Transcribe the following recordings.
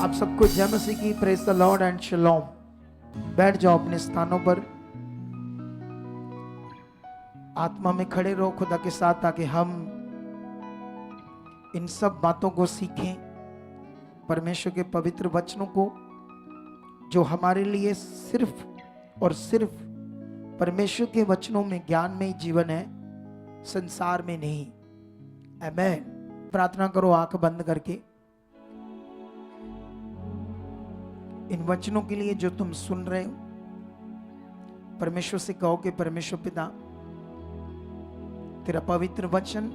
आप सबको जय मसीह की, प्रेज द लॉर्ड एंड शलोम। बैठ जाओ अपने स्थानों पर, आत्मा में खड़े रहो खुदा के साथ, ताकि हम इन सब बातों को सीखें, परमेश्वर के पवित्र वचनों को, जो हमारे लिए सिर्फ और सिर्फ परमेश्वर के वचनों में ज्ञान में जीवन है, संसार में नहीं। आमीन। प्रार्थना करो आंख बंद करके। इन वचनों के लिए जो तुम सुन रहे हो, परमेश्वर से कहो कि परमेश्वर पिता, तेरा पवित्र वचन,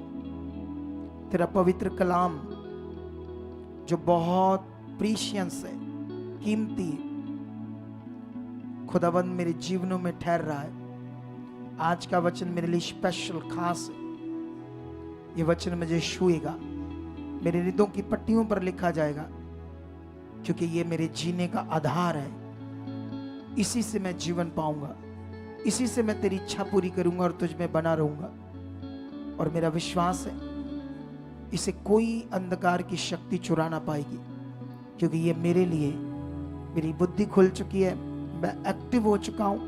तेरा पवित्र कलाम जो बहुत प्रीशियस है, कीमती, खुदावंद मेरे जीवनों में ठहर रहा है। आज का वचन मेरे लिए स्पेशल, खास है। ये वचन मुझे छुएगा, मेरे हृदयों की पट्टियों पर लिखा जाएगा, क्योंकि ये मेरे जीने का आधार है। इसी से मैं जीवन पाऊंगा, इसी से मैं तेरी इच्छा पूरी करूंगा और तुझ में बना रहूंगा। और मेरा विश्वास है इसे कोई अंधकार की शक्ति चुरा ना पाएगी, क्योंकि ये मेरे लिए, मेरी बुद्धि खुल चुकी है, मैं एक्टिव हो चुका हूं।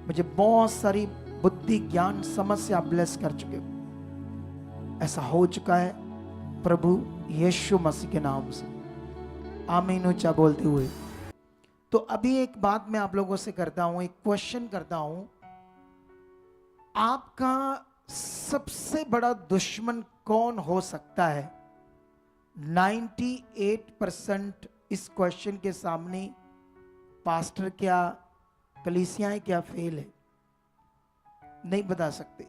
मुझे बहुत सारी बुद्धि, ज्ञान, समझ से आप ब्लेस कर चुके हो। ऐसा हो चुका है प्रभु यीशु मसीह के नाम से। आमीन ऊंचा बोलते हुए। तो अभी एक बात मैं आप लोगों से करता हूं, एक क्वेश्चन करता हूं। आपका सबसे बड़ा दुश्मन कौन हो सकता है? 98% इस क्वेश्चन के सामने पास्टर क्या, कलीसियाएं क्या फेल है, नहीं बता सकते।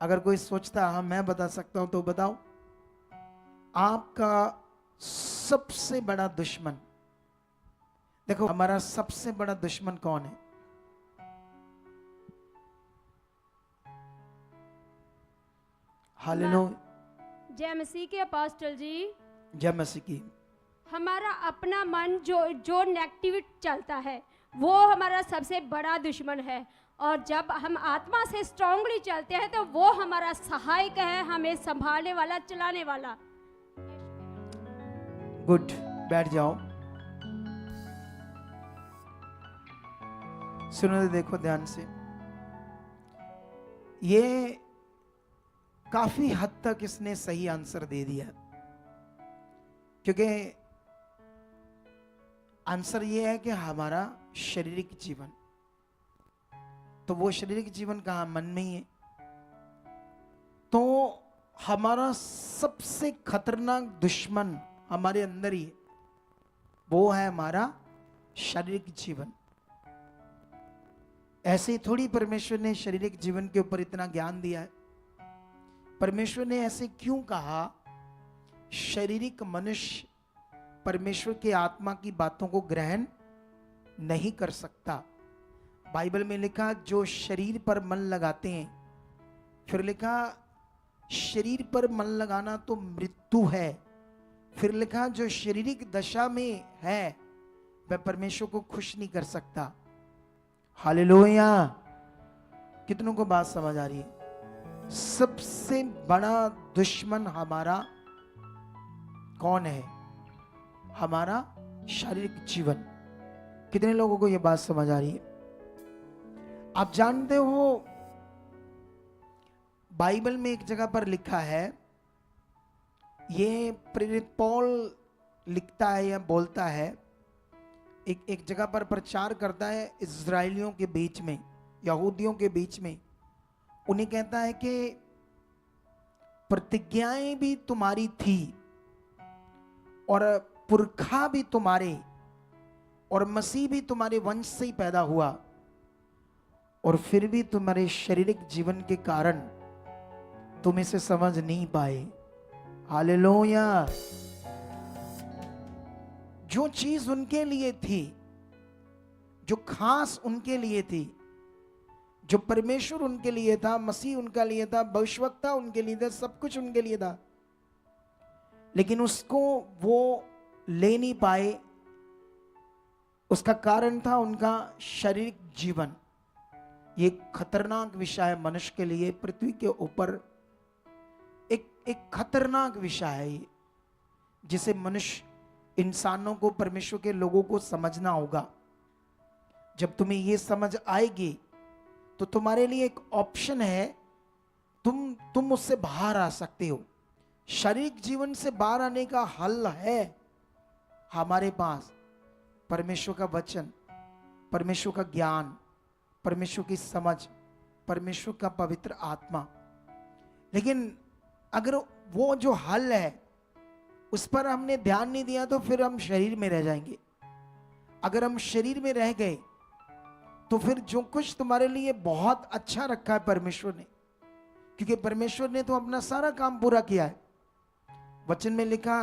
अगर कोई सोचता हाँ मैं बता सकता हूं तो बताओ। आपका सबसे बड़ा दुश्मन, देखो हमारा सबसे बड़ा दुश्मन कौन है? हालेलुया। जय मसीह के अपोस्टल जी। जय मसीह की। हमारा अपना मन जो नेगेटिव चलता है, वो हमारा सबसे बड़ा दुश्मन है। और जब हम आत्मा से स्ट्रांगली चलते हैं तो वो हमारा सहायक है, हमें संभालने वाला, चलाने वाला। गुड, बैठ जाओ। सुनो, देखो ध्यान से। ये काफी हद तक इसने सही आंसर दे दिया, क्योंकि आंसर ये है कि हमारा शारीरिक जीवन, तो वो शारीरिक जीवन कहां? मन में ही है। तो हमारा सबसे खतरनाक दुश्मन हमारे अंदर ही है, वो है हमारा शारीरिक जीवन। ऐसे ही थोड़ी परमेश्वर ने शारीरिक जीवन के ऊपर इतना ज्ञान दिया है। परमेश्वर ने ऐसे क्यों कहा? शारीरिक मनुष्य परमेश्वर के आत्मा की बातों को ग्रहण नहीं कर सकता। बाइबल में लिखा जो शरीर पर मन लगाते हैं, फिर लिखा शरीर पर मन लगाना तो मृत्यु है, फिर लिखा जो शारीरिक दशा में है वह परमेश्वर को खुश नहीं कर सकता। हालेलुया। कितनों को बात समझ आ रही है? सबसे बड़ा दुश्मन हमारा कौन है? हमारा शारीरिक जीवन। कितने लोगों को यह बात समझ आ रही है? आप जानते हो बाइबल में एक जगह पर लिखा है, ये प्रेरित पौल लिखता है या बोलता है, एक जगह पर प्रचार करता है इज़राइलियों के बीच में, यहूदियों के बीच में। उन्हें कहता है कि प्रतिज्ञाएं भी तुम्हारी थी और पुरखा भी तुम्हारे, और मसीह भी तुम्हारे वंश से ही पैदा हुआ, और फिर भी तुम्हारे शारीरिक जीवन के कारण तुम इसे समझ नहीं पाए। हालेलुया। जो चीज उनके लिए थी, जो खास उनके लिए थी, जो परमेश्वर उनके लिए था, मसीह उनका लिए था, भविष्यवक्ता उनके लिए था, सब कुछ उनके लिए था, लेकिन उसको वो ले नहीं पाए। उसका कारण था उनका शारीरिक जीवन। ये खतरनाक विषय है मनुष्य के लिए। पृथ्वी के ऊपर एक खतरनाक विषय है ये, जिसे मनुष्य इंसानों को, परमेश्वर के लोगों को समझना होगा। जब तुम्हें ये समझ आएगी तो तुम्हारे लिए एक ऑप्शन है, तुम उससे बाहर आ सकते हो। शारीरिक जीवन से बाहर आने का हल है हमारे पास परमेश्वर का वचन, परमेश्वर का ज्ञान, परमेश्वर की समझ, परमेश्वर का पवित्र आत्मा। लेकिन अगर वो जो हल है उस पर हमने ध्यान नहीं दिया तो फिर हम शरीर में रह जाएंगे। अगर हम शरीर में रह गए तो फिर जो कुछ तुम्हारे लिए बहुत अच्छा रखा है परमेश्वर ने, क्योंकि परमेश्वर ने तो अपना सारा काम पूरा किया है। वचन में लिखा,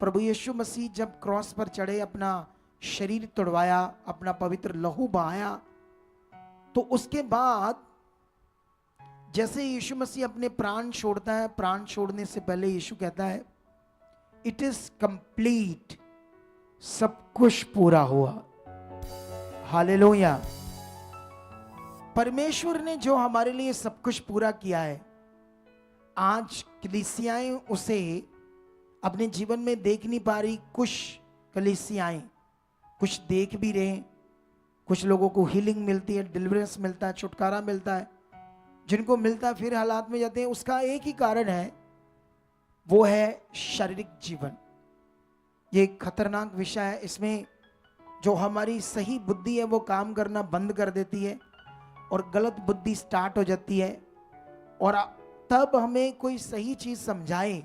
प्रभु यीशु मसीह जब क्रॉस पर चढ़े, अपना शरीर तोड़वाया, अपना पवित्र लहू बहाया, तो उसके बाद जैसे यीशु मसीह अपने प्राण छोड़ता है, प्राण छोड़ने से पहले यीशु कहता है इट इज कंप्लीट, सब कुछ पूरा हुआ। हालेलुया। परमेश्वर ने जो हमारे लिए सब कुछ पूरा किया है, आज कलीसियाएं उसे अपने जीवन में देख नहीं पा रही। कुछ कलीसियाएं कुछ देख भी रहे, कुछ लोगों को हीलिंग मिलती है, डिलीवरेंस मिलता है, छुटकारा मिलता है, जिनको मिलता है फिर हालात में जाते हैं। उसका एक ही कारण है, वो है शारीरिक जीवन। ये एक खतरनाक विषय है। इसमें जो हमारी सही बुद्धि है वो काम करना बंद कर देती है और गलत बुद्धि स्टार्ट हो जाती है, और तब हमें कोई सही चीज समझाए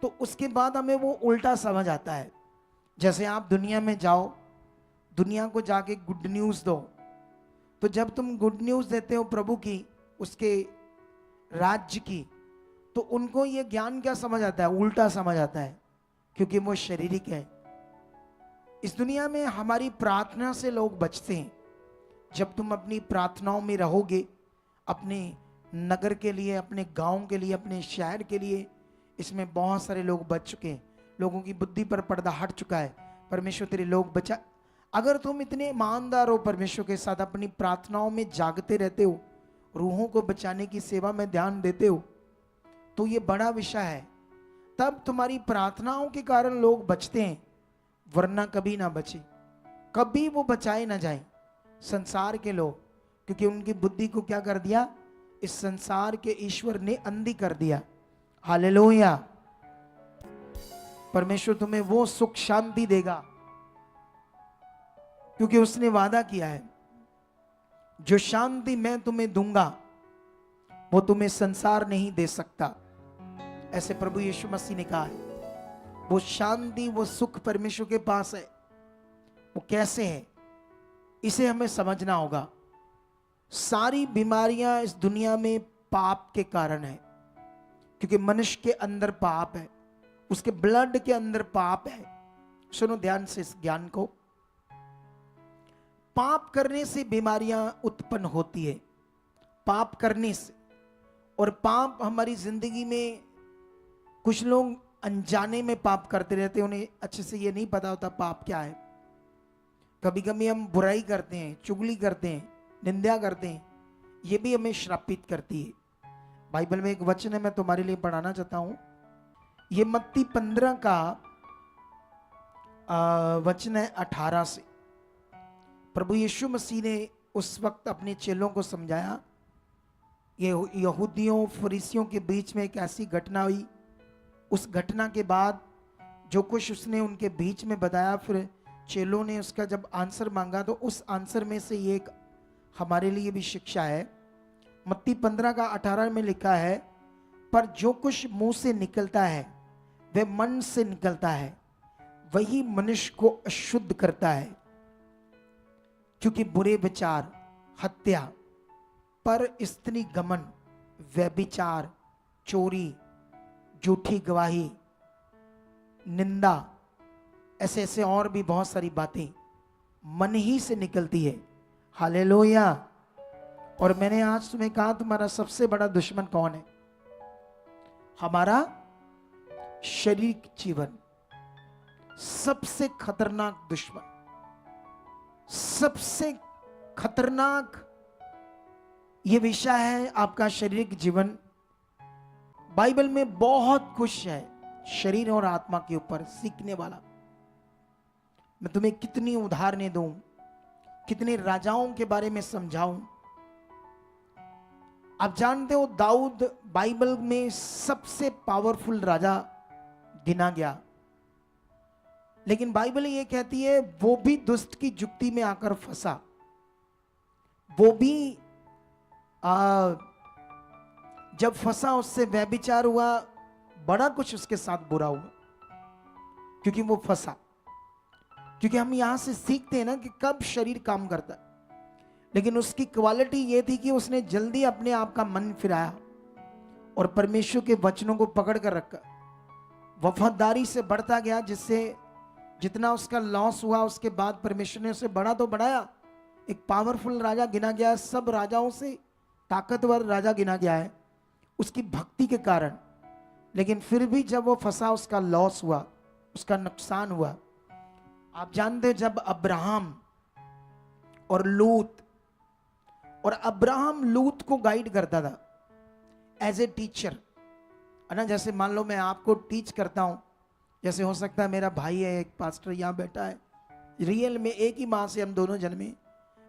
तो उसके बाद हमें वो उल्टा समझ आता है। जैसे आप दुनिया में जाओ, दुनिया को जाके गुड न्यूज़ दो, तो जब तुम गुड न्यूज़ देते हो प्रभु की, उसके राज्य की, तो उनको ये ज्ञान क्या समझ आता है? उल्टा समझ आता है, क्योंकि वो शारीरिक है। इस दुनिया में हमारी प्रार्थना से लोग बचते हैं। जब तुम अपनी प्रार्थनाओं में रहोगे, अपने नगर के लिए, अपने गांव के लिए, अपने शहर के लिए, इसमें बहुत सारे लोग बच चुके हैं। लोगों की बुद्धि पर पर्दा हट चुका है। परमेश्वर तेरे लोग बचा। अगर तुम इतने ईमानदार हो, परमेश्वर के साथ अपनी प्रार्थनाओं में जागते रहते हो, रूहों को बचाने की सेवा में ध्यान देते हो, तो ये बड़ा विषय है। तब तुम्हारी प्रार्थनाओं के कारण लोग बचते हैं, वरना कभी ना बचे, कभी वो बचाए ना जाए संसार के लोग, क्योंकि उनकी बुद्धि को क्या कर दिया? इस संसार के ईश्वर ने अंधी कर दिया। हालेलुया। परमेश्वर तुम्हें वो सुख शांति देगा, क्योंकि उसने वादा किया है, जो शांति मैं तुम्हें दूंगा वो तुम्हें संसार नहीं दे सकता। ऐसे प्रभु यीशु मसीह ने कहा है। वो शांति, वो सुख परमेश्वर के पास है। वो कैसे है, इसे हमें समझना होगा। सारी बीमारियां इस दुनिया में पाप के कारण है, क्योंकि मनुष्य के अंदर पाप है, उसके ब्लड के अंदर पाप है। सुनो ध्यान से इस ज्ञान को। पाप करने से बीमारियां उत्पन्न होती है, पाप करने से। और पाप हमारी जिंदगी में, कुछ लोग अनजाने में पाप करते रहते हैं, उन्हें अच्छे से ये नहीं पता होता पाप क्या है। कभी कभी हम बुराई करते हैं, चुगली करते हैं, निंदा करते हैं, ये भी हमें श्रापित करती है। बाइबल में एक वचन है, मैं तुम्हारे लिए पढ़ाना चाहता हूं। ये मत्ती 15 का वचन है 18 से। प्रभु यीशु मसीह ने उस वक्त अपने चेलों को समझाया। ये यहूदियों फरीसियों के बीच में एक ऐसी घटना हुई। उस घटना के बाद जो कुछ उसने उनके बीच में बताया, फिर चेलों ने उसका जब आंसर मांगा, तो उस आंसर में से ये एक हमारे लिए भी शिक्षा है। मत्ती 15 का 18 में लिखा है, पर जो कुछ मुंह से निकलता है वह मन से निकलता है, वही मनुष्य को अशुद्ध करता है। क्योंकि बुरे विचार, हत्या, पर स्त्री गमन, व्यभिचार, चोरी, झूठी गवाही, निंदा, ऐसे ऐसे और भी बहुत सारी बातें मन ही से निकलती है। हालेलुया। और मैंने आज तुम्हें कहा, तुम्हारा सबसे बड़ा दुश्मन कौन है? हमारा शारीरिक जीवन। सबसे खतरनाक दुश्मन, सबसे खतरनाक ये विषय है आपका शारीरिक जीवन। बाइबल में बहुत कुछ है शरीर और आत्मा के ऊपर सीखने वाला। मैं तुम्हें कितनी उदाहरणें दूं, कितने राजाओं के बारे में समझाऊं। आप जानते हो दाऊद बाइबल में सबसे पावरफुल राजा गिना गया, लेकिन बाइबल ये कहती है वो भी दुष्ट की जुक्ति में आकर फंसा, वो भी जब फंसा उससे व्यभिचार हुआ, बड़ा कुछ उसके साथ बुरा हुआ, क्योंकि वो फंसा। क्योंकि हम यहां से सीखते हैं ना कि कब शरीर काम करता है, लेकिन उसकी क्वालिटी ये थी कि उसने जल्दी अपने आप का मन फिराया और परमेश्वर के वचनों को पकड़ कर रखा, वफादारी से बढ़ता गया, जिससे जितना उसका लॉस हुआ उसके बाद परमेश्वर ने उसे बढ़ा तो बढ़ाया, एक पावरफुल राजा गिना गया, सब राजाओं से ताकतवर राजा गिना गया है उसकी भक्ति के कारण। लेकिन फिर भी जब वो फंसा, उसका लॉस हुआ, उसका नुकसान हुआ। आप जानते हैं जब अब्राहम और लूत, और अब्राहम लूत को गाइड करता था एज ए टीचर, है ना। जैसे मान लो मैं आपको टीच करता हूं, जैसे हो सकता है मेरा भाई है एक पास्टर यहां बैठा है, रियल में एक ही मां से हम दोनों जन्मे,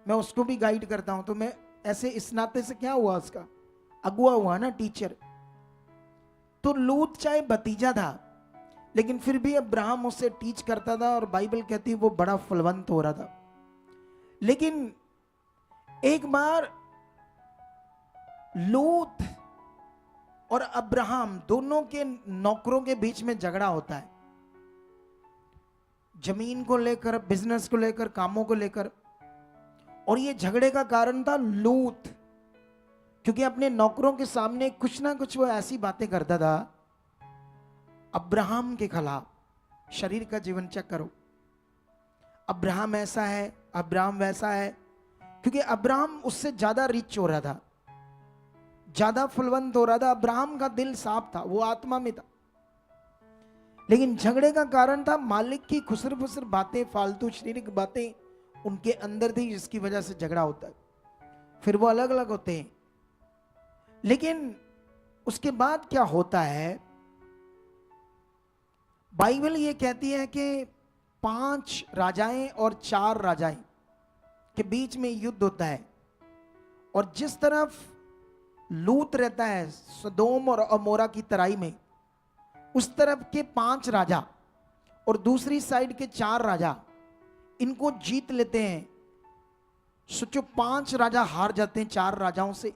मैं उसको भी गाइड करता हूं, तो मैं ऐसे इस नाते से क्या हुआ, उसका अगुआ हुआ ना, टीचर। तो लूत चाहे भतीजा था, लेकिन फिर भी अब्राहम उससे टीच करता था, और बाइबल कहती है वो बड़ा फलवंत हो रहा था। लेकिन एक बार लूत और अब्राहम दोनों के नौकरों के बीच में झगड़ा होता है, जमीन को लेकर, बिजनेस को लेकर, कामों को लेकर। और ये झगड़े का कारण था लूत, क्योंकि अपने नौकरों के सामने कुछ ना कुछ वो ऐसी बातें करता था अब्राहम के खिलाफ। शरीर का जीवन चेक करो, अब्राहम ऐसा है, अब्राहम वैसा है, क्योंकि अब्राहम उससे ज्यादा रिच हो रहा था, ज्यादा फलवंत हो रहा था। अब्राहम का दिल साफ था, वो आत्मा में था, लेकिन झगड़े का कारण था मालिक की खुसर फुसर बातें, फालतू शारीरिक बातें उनके अंदर थी, जिसकी वजह से झगड़ा होता है। फिर वो अलग अलग होते हैं। लेकिन उसके बाद क्या होता है, बाइबल ये कहती है कि 5 राजाएं और 4 राजाएं के बीच में युद्ध होता है, और जिस तरफ लूत रहता है सदोम और अमोरा की तराई में, उस तरफ के 5 राजा और दूसरी साइड के 4 राजा इनको जीत लेते हैं। सोचो 5 राजा हार जाते हैं 4 राजाओं से,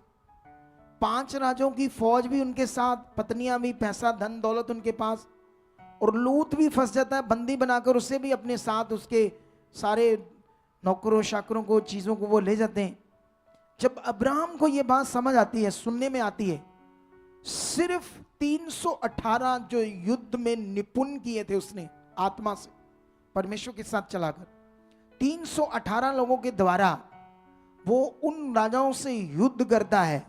5 राजाओं की फौज भी उनके साथ, पत्नियां भी, पैसा धन दौलत उनके पास, और लूत भी फंस जाता है बंदी बनाकर, उसे भी अपने साथ, उसके सारे नौकरों शाकरों को, चीजों को वो ले जाते हैं। जब अब्राहम को ये बात समझ आती है, सुनने में आती है, सिर्फ 318 जो युद्ध में निपुण किए थे उसने आत्मा से परमेश्वर के साथ चलाकर, 318 लोगों के द्वारा वो उन राजाओं से युद्ध करता है।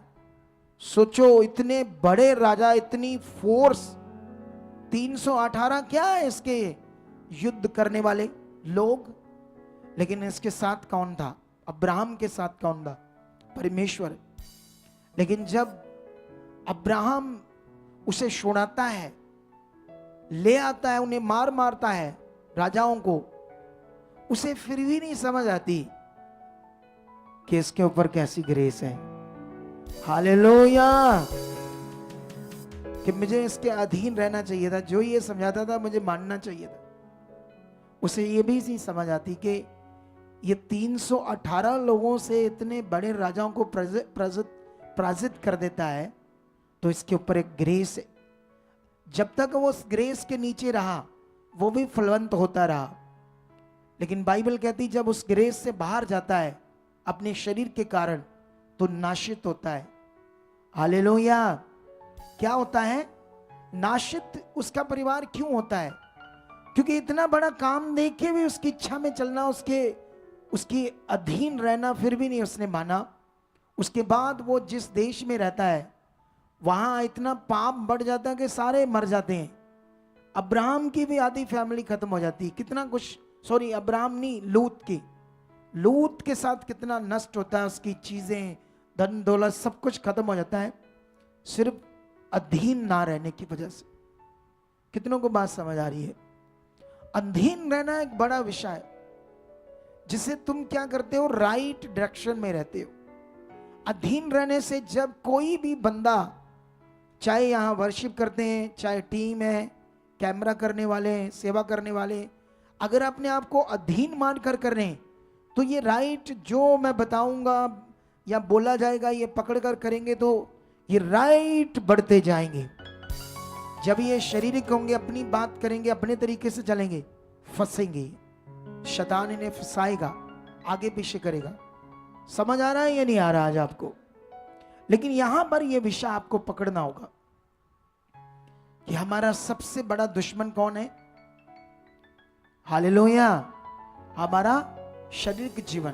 सोचो इतने बड़े राजा, इतनी फोर्स, 318 क्या है इसके युद्ध करने वाले लोग। लेकिन इसके साथ कौन था, अब्राहम के साथ कौन था, परमेश्वर। लेकिन जब अब्राहम उसे छुड़ाता है, ले आता है, उन्हें मारता है राजाओं को, उसे फिर भी नहीं समझ आती कि इसके ऊपर कैसी ग्रेस है। हालेलुया, कि मुझे इसके अधीन रहना चाहिए था, जो ये समझाता था मुझे मानना चाहिए था। उसे ये भी नहीं समझ आती कि ये 318 लोगों से इतने बड़े राजाओं को पराजित कर देता है, तो इसके ऊपर एक ग्रेस है। जब तक वो उस ग्रेस के नीचे रहा, वो भी फलवंत होता रहा। लेकिन बाइबल कहती जब उस ग्रेस से बाहर जाता है अपने शरीर के कारण, तो नाशित होता है। हालेलुया, क्या होता है, नाशित उसका परिवार क्यों होता है? क्योंकि इतना बड़ा काम देख के भी उसकी इच्छा में चलना, उसकी अधीन रहना फिर भी नहीं उसने माना। उसके बाद वो जिस देश में रहता है वहां इतना पाप बढ़ जाता है कि सारे मर जाते हैं। अब्राहम की भी आधी फैमिली खत्म हो जाती है। कितना कुछ, सॉरी अब्राहम नहीं, लूत के साथ कितना नष्ट होता है, उसकी चीजें, धन दौलत सब कुछ खत्म हो जाता है, सिर्फ अधीन ना रहने की वजह से। कितनों को बात समझ आ रही है? अधीन रहना एक बड़ा विषय है। जिससे तुम क्या करते हो, राइट डायरेक्शन में रहते हो। अधीन रहने से जब कोई भी बंदा, चाहे यहां वर्शिप करते हैं, चाहे टीम है, कैमरा करने वाले हैं, सेवा करने वाले, अगर अपने आप को अधीन मानकर कर रहे हैं, तो ये राइट जो मैं बताऊंगा या बोला जाएगा ये पकड़कर करेंगे तो ये राइट बढ़ते जाएंगे। जब ये शारीरिक होंगे, अपनी बात करेंगे, अपने तरीके से चलेंगे, फंसेंगे, शैतान इन्हें फंसाएगा, आगे पीछे करेगा। समझ आ रहा है या नहीं आ रहा आज आपको? लेकिन यहां पर यह विषय आपको पकड़ना होगा कि हमारा सबसे बड़ा दुश्मन कौन है। हालेलुया। हमारा शारीरिक जीवन।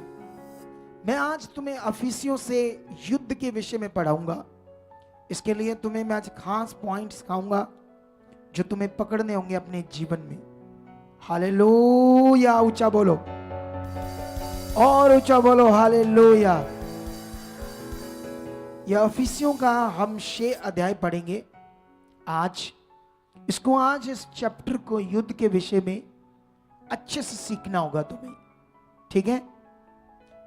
मैं आज तुम्हें अफिसियों से युद्ध के विषय में पढ़ाऊंगा। इसके लिए तुम्हें मैं आज खास पॉइंट्स सिखाऊंगा जो तुम्हें पकड़ने होंगे अपने जीवन में। हालेलुया। ऊंचा बोलो और ऊंचा बोलो हालेलुया। यह अफिसियों का हम 6 अध्याय पढ़ेंगे आज। इसको आज इस चैप्टर को युद्ध के विषय में अच्छे से सीखना होगा तुम्हें। ठीक है?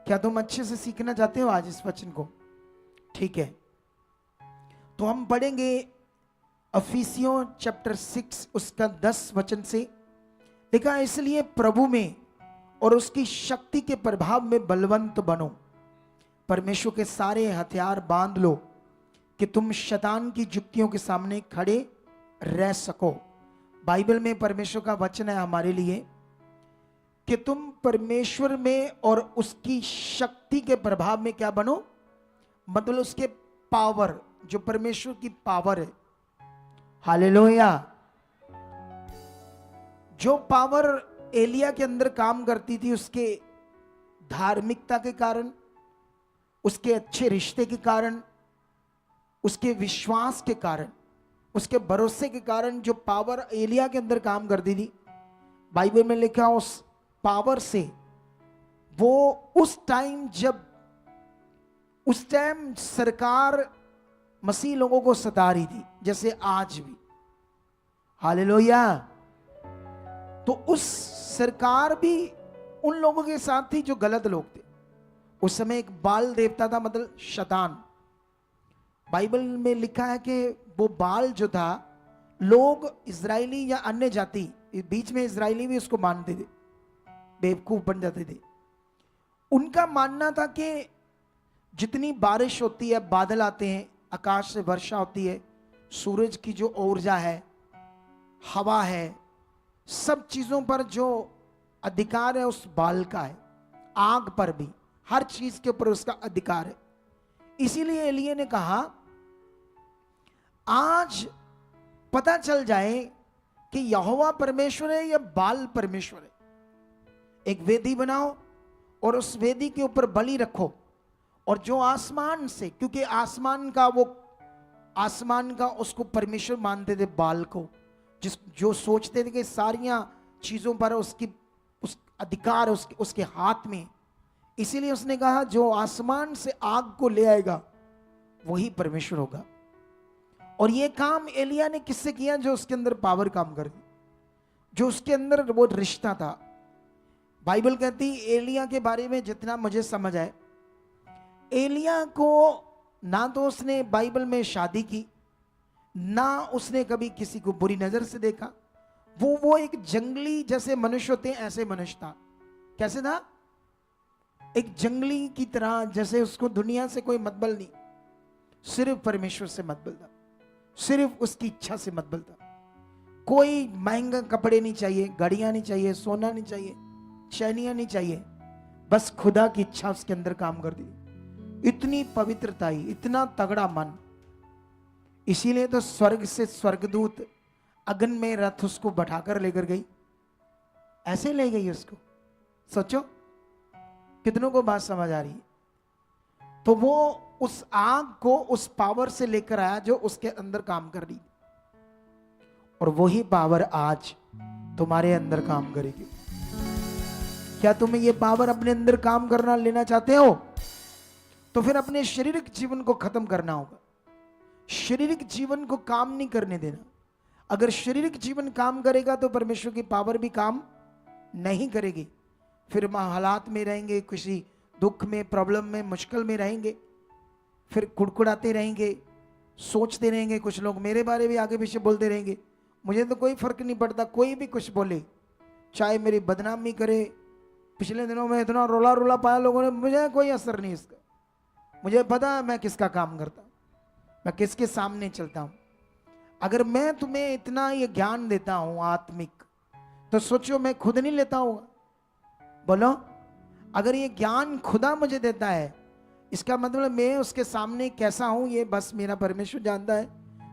क्या तुम अच्छे से सीखना चाहते हो आज इस वचन को? ठीक है, तो हम पढ़ेंगे अफिसियों चैप्टर 6 उसका 10 वचन से। लिखा है, इसलिए प्रभु में और उसकी शक्ति के प्रभाव में बलवंत बनो, परमेश्वर के सारे हथियार बांध लो कि तुम शैतान की युक्तियों के सामने खड़े रह सको। बाइबल में परमेश्वर का वचन है हमारे लिए कि तुम परमेश्वर में और उसकी शक्ति के प्रभाव में क्या बनो, मतलब उसके पावर, जो परमेश्वर की पावर है। हालेलुया। जो पावर एलिया के अंदर काम करती थी, उसके धार्मिकता के कारण, उसके अच्छे रिश्ते के कारण, उसके विश्वास के कारण, उसके भरोसे के कारण जो पावर एलिया के अंदर काम करती थी, बाइबल में लिखा उस पावर से वो उस टाइम सरकार मसीह लोगों को सता रही थी, जैसे आज भी। हालेलुया। तो उस सरकार भी उन लोगों के साथ थी जो गलत लोग थे। उस समय एक बाल देवता था, मतलब शैतान। बाइबल में लिखा है कि वो बाल जो था, लोग इजरायली या अन्य जाति, बीच में इजरायली भी उसको मानते थे, बेवकूफ बन जाते थे। उनका मानना था कि जितनी बारिश होती है, बादल आते हैं, आकाश से वर्षा होती है, सूरज की जो ऊर्जा है, हवा है, सब चीजों पर जो अधिकार है उस बाल का है। आग पर भी, हर चीज के ऊपर उसका अधिकार है। इसीलिए एलिया ने कहा, आज पता चल जाए कि यहोवा परमेश्वर है या बाल परमेश्वर है। एक वेदी बनाओ और उस वेदी के ऊपर बलि रखो, और जो आसमान से, क्योंकि आसमान का उसको परमेश्वर मानते थे, बाल को, जो सोचते थे कि सारियां चीजों पर उस अधिकार उसके हाथ में। इसीलिए उसने कहा जो आसमान से आग को ले आएगा वही परमेश्वर होगा। और ये काम एलिया ने किससे किया? जो उसके अंदर पावर काम कर दी, जो उसके अंदर वो रिश्ता था। बाइबल कहती एलिया के बारे में जितना मुझे समझ आए, एलिया को ना तो उसने बाइबल में शादी की, ना उसने कभी किसी को बुरी नजर से देखा। वो एक जंगली जैसे मनुष्य होते हैं ऐसे मनुष्य था। कैसे था? एक जंगली की तरह, जैसे उसको दुनिया से कोई मतबल नहीं, सिर्फ परमेश्वर से मतबल था, सिर्फ उसकी इच्छा से मतबल था। कोई महंगा कपड़े नहीं चाहिए, घड़ियां नहीं चाहिए, सोना नहीं चाहिए, चैनियां नहीं चाहिए, बस खुदा की इच्छा उसके अंदर काम कर दी। इतनी पवित्रता ही, इतना तगड़ा मन। इसीलिए तो स्वर्ग से स्वर्गदूत अग्न में रथ उसको बैठाकर लेकर गई, ऐसे ले गई उसको। सोचो कितनों को बात समझ आ रही है? तो वो उस आग को उस पावर से लेकर आया जो उसके अंदर काम कर रही, और वही पावर आज तुम्हारे अंदर काम करेगी। क्या तुम्हें ये पावर अपने अंदर काम करना लेना चाहते हो? तो फिर अपने शारीरिक जीवन को खत्म करना होगा। शारीरिक जीवन को काम नहीं करने देना। अगर शारीरिक जीवन काम करेगा तो परमेश्वर की पावर भी काम नहीं करेगी। फिर हालात में रहेंगे, किसी दुख में, प्रॉब्लम में, मुश्किल में रहेंगे, फिर कुड़कुड़ाते रहेंगे, सोचते रहेंगे। कुछ लोग मेरे बारे में आगे पीछे बोलते रहेंगे, मुझे तो कोई फर्क नहीं पड़ता, कोई भी कुछ बोले, चाहे मेरी बदनामी करे। पिछले दिनों में इतना रोला रोला पाया लोगों ने, मुझे कोई असर नहीं इसका। मुझे पता है मैं किसका काम करता हूं, मैं किसके सामने चलता हूं। अगर मैं तुम्हें इतना ये ज्ञान देता हूं आत्मिक, तो सोचो मैं खुद नहीं लेता होगा? बोलो, अगर ये ज्ञान खुदा मुझे देता है, इसका मतलब मैं उसके सामने कैसा हूं ये बस मेरा परमेश्वर जानता है।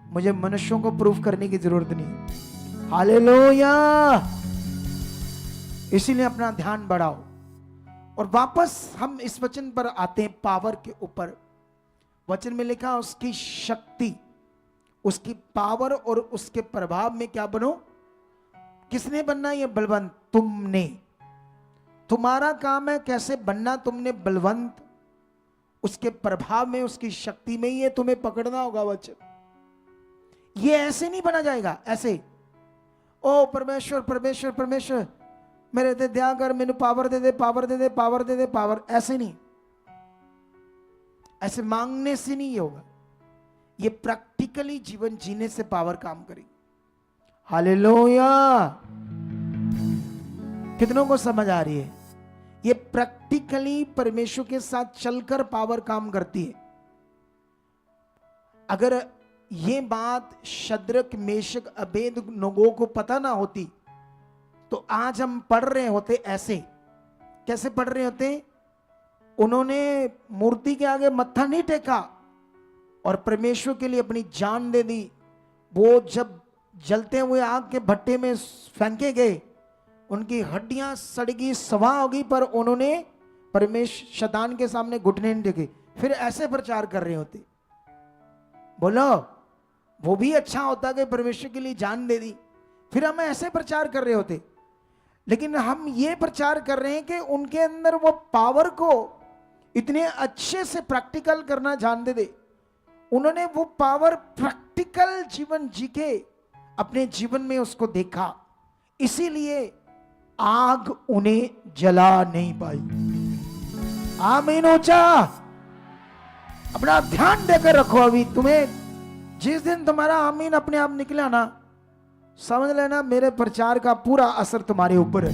मुझे मनुष्यों को प्रूफ करने की जरूरत नहीं। हालेलुया। इसीलिए अपना ध्यान बढ़ाओ। और वापस हम इस वचन पर आते हैं, पावर के ऊपर। वचन में लिखा उसकी शक्ति, उसकी पावर और उसके प्रभाव में क्या बनो? किसने बनना? ये बलवंत तुमने। तुम्हारा काम है कैसे बनना तुमने बलवंत, उसके प्रभाव में, उसकी शक्ति में। ये तुम्हें पकड़ना होगा वचन। ये ऐसे नहीं बना जाएगा, ऐसे ओ परमेश्वर परमेश्वर परमेश्वर मेरे ते दया कर, मैंने पावर दे दे, पावर दे दे, पावर दे दे, पावर। ऐसे नहीं, ऐसे मांगने से नहीं होगा। ये प्रैक्टिकली जीवन जीने से पावर काम करेगी। हालेलुया। कितनों को समझ आ रही है? ये प्रैक्टिकली परमेश्वर के साथ चलकर पावर काम करती है। अगर ये बात शद्रक, मेशक, अबेदनगो को पता ना होती तो आज हम पढ़ रहे होते ऐसे। कैसे पढ़ रहे होते? उन्होंने मूर्ति के आगे मत्था नहीं टेका और परमेश्वर के लिए अपनी जान दे दी। वो जब जलते हुए आग के भट्टे में फेंके गए, उनकी हड्डियां सड़गी, सवा होगी, पर उन्होंने परमेश्वर शैतान के सामने घुटने नहीं टेके। फिर ऐसे प्रचार कर रहे होते। बोलो, वो भी अच्छा होता कि परमेश्वर के लिए जान दे दी। फिर हम ऐसे प्रचार कर रहे होते। लेकिन हम ये प्रचार कर रहे हैं कि उनके अंदर वो पावर को इतने अच्छे से प्रैक्टिकल करना जानते थे। उन्होंने वो पावर प्रैक्टिकल जीवन जी के अपने जीवन में उसको देखा, इसीलिए आग उन्हें जला नहीं पाई। आमीन। ऊंचा अपना ध्यान देकर रखो। अभी तुम्हें जिस दिन तुम्हारा आमीन अपने आप निकला ना, समझ लेना मेरे प्रचार का पूरा असर तुम्हारे ऊपर है।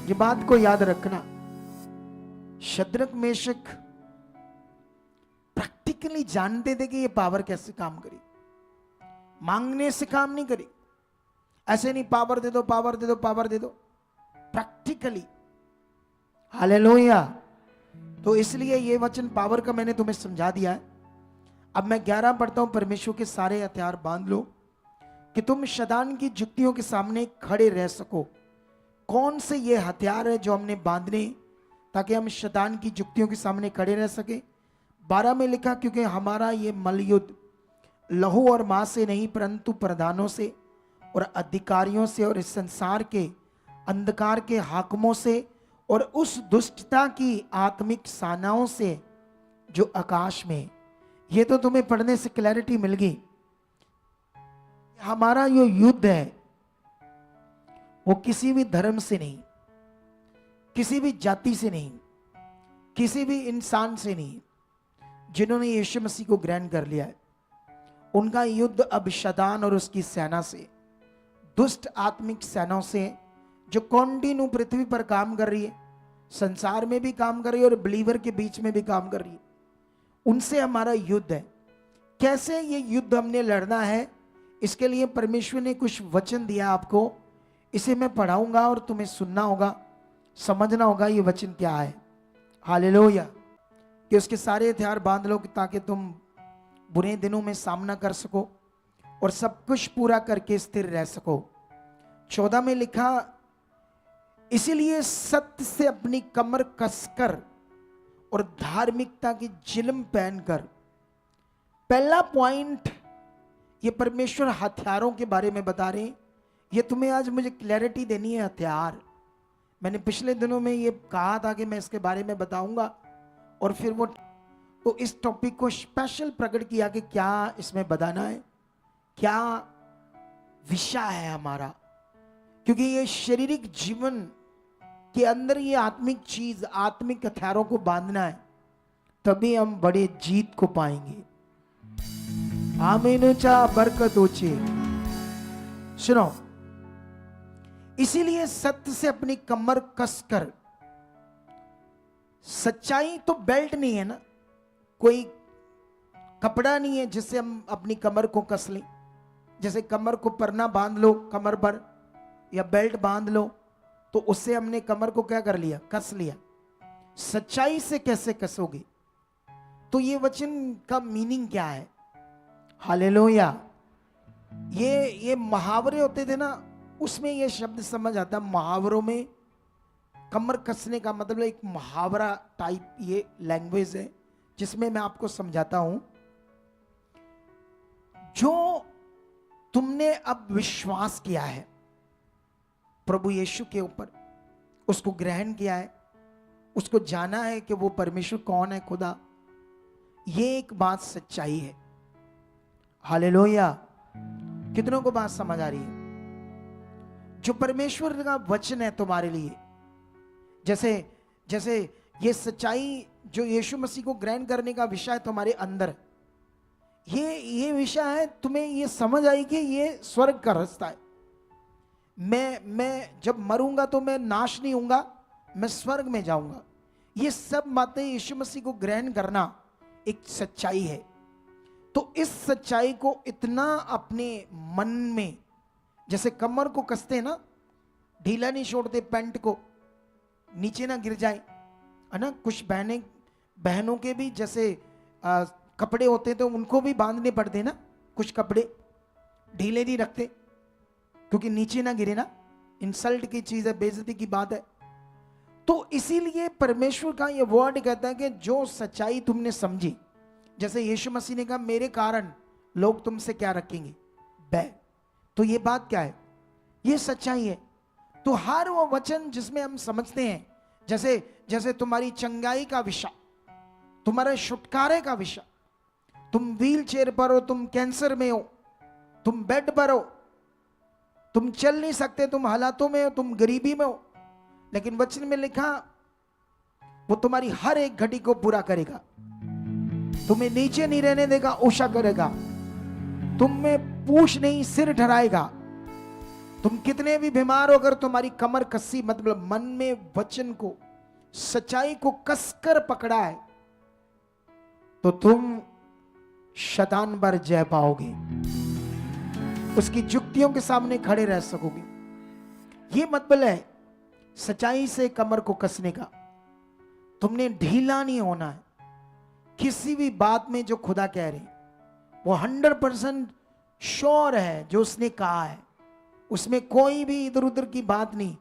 ये बात को याद रखना। शद्रक, मेशक प्रैक्टिकली जानते थे कि ये पावर कैसे काम करी। मांगने से काम नहीं करी। ऐसे नहीं पावर दे दो, पावर दे दो, पावर दे दो। प्रैक्टिकली। हालेलुया। तो इसलिए ये वचन पावर का मैंने तुम्हें समझा दिया है। अब मैं 11 पढ़ता हूं। परमेश्वर के सारे हथियार बांध लो कि तुम शैतान की जुक्तियों के सामने खड़े रह सको। कौन से ये हथियार है जो हमने बांधने ताकि हम शैतान की जुक्तियों के सामने खड़े रह सके? 12 में लिखा, क्योंकि हमारा ये मलयुद्ध लहू और मांस से नहीं परंतु प्रधानों से और अधिकारियों से और इस संसार के अंधकार के हाकिमों से और उस दुष्टता की आत्मिक सेनाओं से जो आकाश में। ये तो तुम्हें पढ़ने से क्लैरिटी मिल गई। हमारा जो युद्ध है वो किसी भी धर्म से नहीं, किसी भी जाति से नहीं, किसी भी इंसान से नहीं। जिन्होंने यीशु मसीह को ग्रहण कर लिया है, उनका युद्ध अब शैतान और उसकी सेना से, दुष्ट आत्मिक सेनाओं से जो कॉन्टिन्यू पृथ्वी पर काम कर रही है, संसार में भी काम कर रही है और बिलीवर के बीच में भी काम कर रही है। उनसे हमारा युद्ध है। कैसे ये युद्ध हमने लड़ना है, इसके लिए परमेश्वर ने कुछ वचन दिया आपको। इसे मैं पढ़ाऊंगा और तुम्हें सुनना होगा, समझना होगा ये वचन क्या है। हालेलुया। कि उसके सारे हथियार बांध लो ताकि तुम बुरे दिनों में सामना कर सको और सब कुछ पूरा करके स्थिर रह सको। 14 में लिखा, इसीलिए सत्य से अपनी कमर कसकर और धार्मिकता की जिल्म पहनकर। पहला पॉइंट, ये परमेश्वर हथियारों के बारे में बता रहे हैं। ये तुम्हें आज मुझे क्लैरिटी देनी है। हथियार मैंने पिछले दिनों में ये कहा था कि मैं इसके बारे में बताऊंगा, और फिर वो तो इस टॉपिक को स्पेशल प्रकट किया कि क्या इसमें बताना है, क्या विषय है हमारा। क्योंकि ये शारीरिक जीवन कि अंदर ये आत्मिक चीज, आत्मिक हथियारों को बांधना है, तभी हम बड़े जीत को पाएंगे। आमीन ऊंचा, बरकत ऊंची। सुनो, इसीलिए सत्य से अपनी कमर कसकर, सच्चाई तो बेल्ट नहीं है ना, कोई कपड़ा नहीं है जिससे हम अपनी कमर को कस लें। जैसे कमर को परना बांध लो कमर पर, या बेल्ट बांध लो, तो उससे हमने कमर को क्या कर लिया, कस लिया। सच्चाई से कैसे कसोगे? तो ये वचन का मीनिंग क्या है? हालेलुया। ये मुहावरे होते थे ना, उसमें ये शब्द समझ आता है। मुहावरों में कमर कसने का मतलब एक मुहावरा टाइप ये लैंग्वेज है, जिसमें मैं आपको समझाता हूं। जो तुमने अब विश्वास किया है प्रभु यीशु के ऊपर, उसको ग्रहण किया है, उसको जाना है कि वो परमेश्वर कौन है, खुदा, ये एक बात सच्चाई है। हालेलुया। कितनों को बात समझ आ रही है? जो परमेश्वर का वचन है तुम्हारे लिए, जैसे ये सच्चाई जो यीशु मसीह को ग्रहण करने का विषय है तुम्हारे अंदर, ये विषय है, तुम्हें ये समझ आई कि ये स्वर्ग का रास्ता है। मैं जब मरूंगा तो मैं नाश नहीं होऊंगा, मैं स्वर्ग में जाऊंगा। ये सब बातें यीशु मसीह को ग्रहण करना एक सच्चाई है। तो इस सच्चाई को इतना अपने मन में, जैसे कमर को कसते ना, ढीला नहीं छोड़ते, पैंट को नीचे ना गिर जाए, है ना। कुछ बहनों के भी जैसे कपड़े होते तो उनको भी बांधने पड़ते ना, कुछ कपड़े ढीले नहीं रखते क्योंकि नीचे ना गिरे ना, इंसल्ट की चीज है, बेइज्जती की बात है। तो इसीलिए परमेश्वर का ये वर्ड कहता है कि जो सच्चाई तुमने समझी, जैसे यीशु मसीह ने कहा मेरे कारण लोग तुमसे क्या रखेंगे, बैर। तो ये बात क्या है? ये सच्चाई है। तो हर वो वचन जिसमें हम समझते हैं, जैसे तुम्हारी चंगाई का विषय, तुम्हारे छुटकारे का विषय, तुम व्हील चेयर पर हो, तुम कैंसर में हो, तुम बेड पर हो, तुम चल नहीं सकते, तुम हालातों में हो, तुम गरीबी में हो, लेकिन वचन में लिखा वो तुम्हारी हर एक घड़ी को पूरा करेगा, तुम्हें नीचे नहीं रहने देगा, ऊंचा करेगा, तुम में पूछ नहीं सिर ठहराएगा। तुम कितने भी बीमार हो, अगर तुम्हारी कमर कसी, मतलब मन में वचन को, सच्चाई को कसकर पकड़ा है, तो तुम शैतान पर जय पाओगे, उसकी जुक्तियों के सामने खड़े रह सकोगे। ये मतलब है सच्चाई से कमर को कसने का। तुमने ढीला नहीं होना है किसी भी बात में। जो खुदा कह रहे वो 100% श्योर है, जो उसने कहा है उसमें कोई भी इधर उधर की बात नहीं,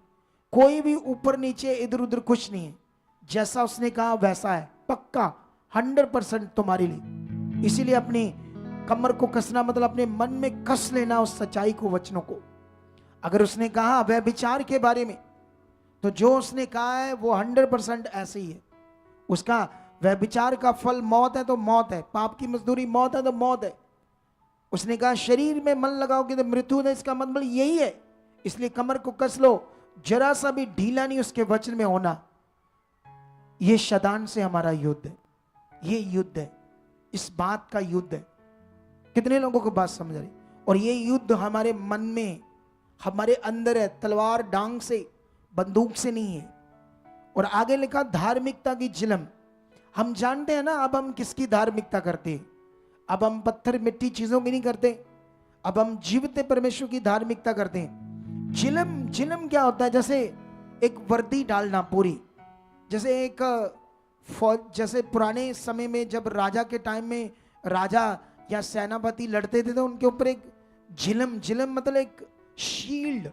कोई भी ऊपर नीचे इधर उधर कुछ नहीं है। जैसा उसने कहा वैसा है, पक्का 100% तुम्हारे लिए। इसीलिए अपनी कमर को कसना मतलब अपने मन में कस लेना उस सच्चाई को, वचनों को। अगर उसने कहा व्यभिचार के बारे में, तो जो उसने कहा है वो 100% ऐसे ही है। उसका व्यभिचार का फल मौत है तो मौत है, पाप की मजदूरी मौत है तो मौत है। उसने कहा शरीर में मन लगाओगे तो मृत्यु है, इसका मतलब यही है। इसलिए कमर को कस लो, जरा सा भी ढीला नहीं उसके वचन में होना। ये शैतान से हमारा युद्ध है, ये युद्ध है, इस बात का युद्ध है। कितने लोगों को बात समझ रही? और ये युद्ध हमारे मन में, हमारे अंदर है, तलवार डांग से, बंदूक से नहीं है। और आगे लिखा धार्मिकता की जिलम। हम जानते हैं ना अब हम किसकी धार्मिकता करते हैं। अब हम पत्थर मिट्टी चीजों की नहीं करते, अब हम जीवित परमेश्वर की धार्मिकता करते हैं। जिलम क्या होता है? जैसे एक वर्दी डालना पूरी, जैसे एक फौज, जैसे पुराने समय में जब राजा के टाइम में राजा या सेनापति लड़ते थे तो उनके ऊपर एक जिलम मतलब एक शील्ड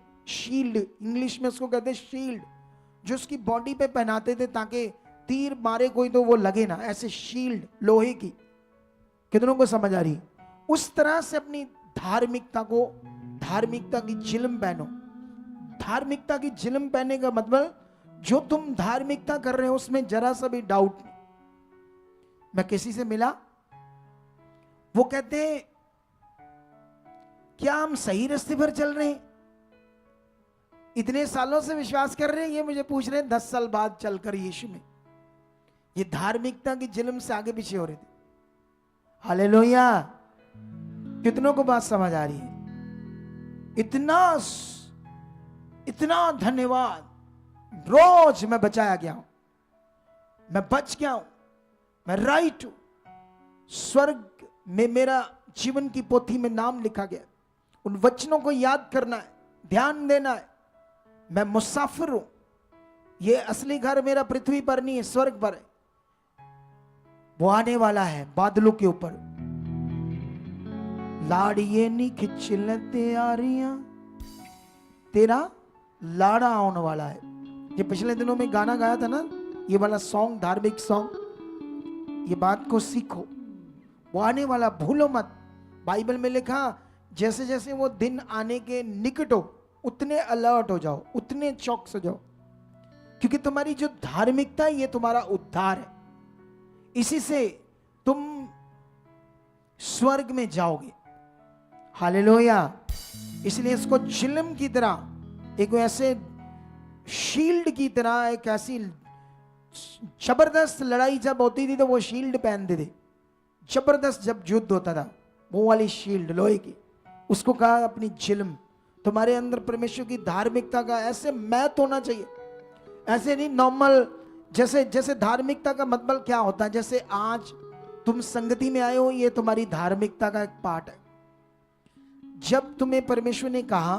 इंग्लिश में उसको कहते हैं शील्ड, जो उसकी बॉडी पे पहनाते थे ताकि तीर मारे कोई तो वो लगे ना, ऐसे शील्ड लोहे की। कितनों को समझ आ रही? उस तरह से अपनी धार्मिकता की जिलम पहनो। धार्मिकता की जिलम पहनने का मतलब जो तुम धार्मिकता कर रहे हो उसमें जरा सा भी डाउट नहीं। मैं किसी से मिला, वो कहते हैं क्या हम सही रास्ते पर चल रहे हैं? इतने सालों से विश्वास कर रहे हैं, ये मुझे पूछ रहे हैं 10 साल बाद चलकर यीशु में। ये धार्मिकता की जुल्म से आगे पीछे हो रहे थे। हालेलुया। कितनों को बात समझ आ रही है? इतना धन्यवाद। रोज मैं बचाया गया हूं, मैं बच गया हूं, मैं राइट हूं, स्वर्ग में मेरा जीवन की पोथी में नाम लिखा गया। उन वचनों को याद करना है, ध्यान देना है। मैं मुसाफिर हूं, ये असली घर मेरा पृथ्वी पर नहीं है, स्वर्ग पर है। वो आने वाला है बादलों के ऊपर। लाड़िए नी खिच लेते आ रही, तेरा लाड़ा आने वाला है। ये पिछले दिनों में गाना गाया था ना, ये वाला सॉन्ग, धार्मिक सॉन्ग। ये बात को सीखो, वो आने वाला भूलो मत। बाइबल में लिखा, जैसे जैसे वो दिन आने के निकट हो उतने अलर्ट हो जाओ, उतने चौकस हो जाओ, क्योंकि तुम्हारी जो धार्मिकता है ये तुम्हारा उद्धार है। इसी से तुम स्वर्ग में जाओगे। हालेलुया। इसलिए इसको चिलम की तरह, एक ऐसे शील्ड की तरह, एक ऐसी जबरदस्त लड़ाई जब होती थी तो वो शील्ड पहनते थे। जबरदस्त जब युद्ध होता था, वो वाली शील्ड लोहे की, उसको कहा अपनी चिलम। तुम्हारे अंदर परमेश्वर की धार्मिकता का ऐसे मैथ होना चाहिए, ऐसे नहीं नॉर्मल। जैसे धार्मिकता का मतलब क्या होता है, जैसे आज तुम संगति में आए हो, ये तुम्हारी धार्मिकता का एक पार्ट है। जब तुम्हें परमेश्वर ने कहा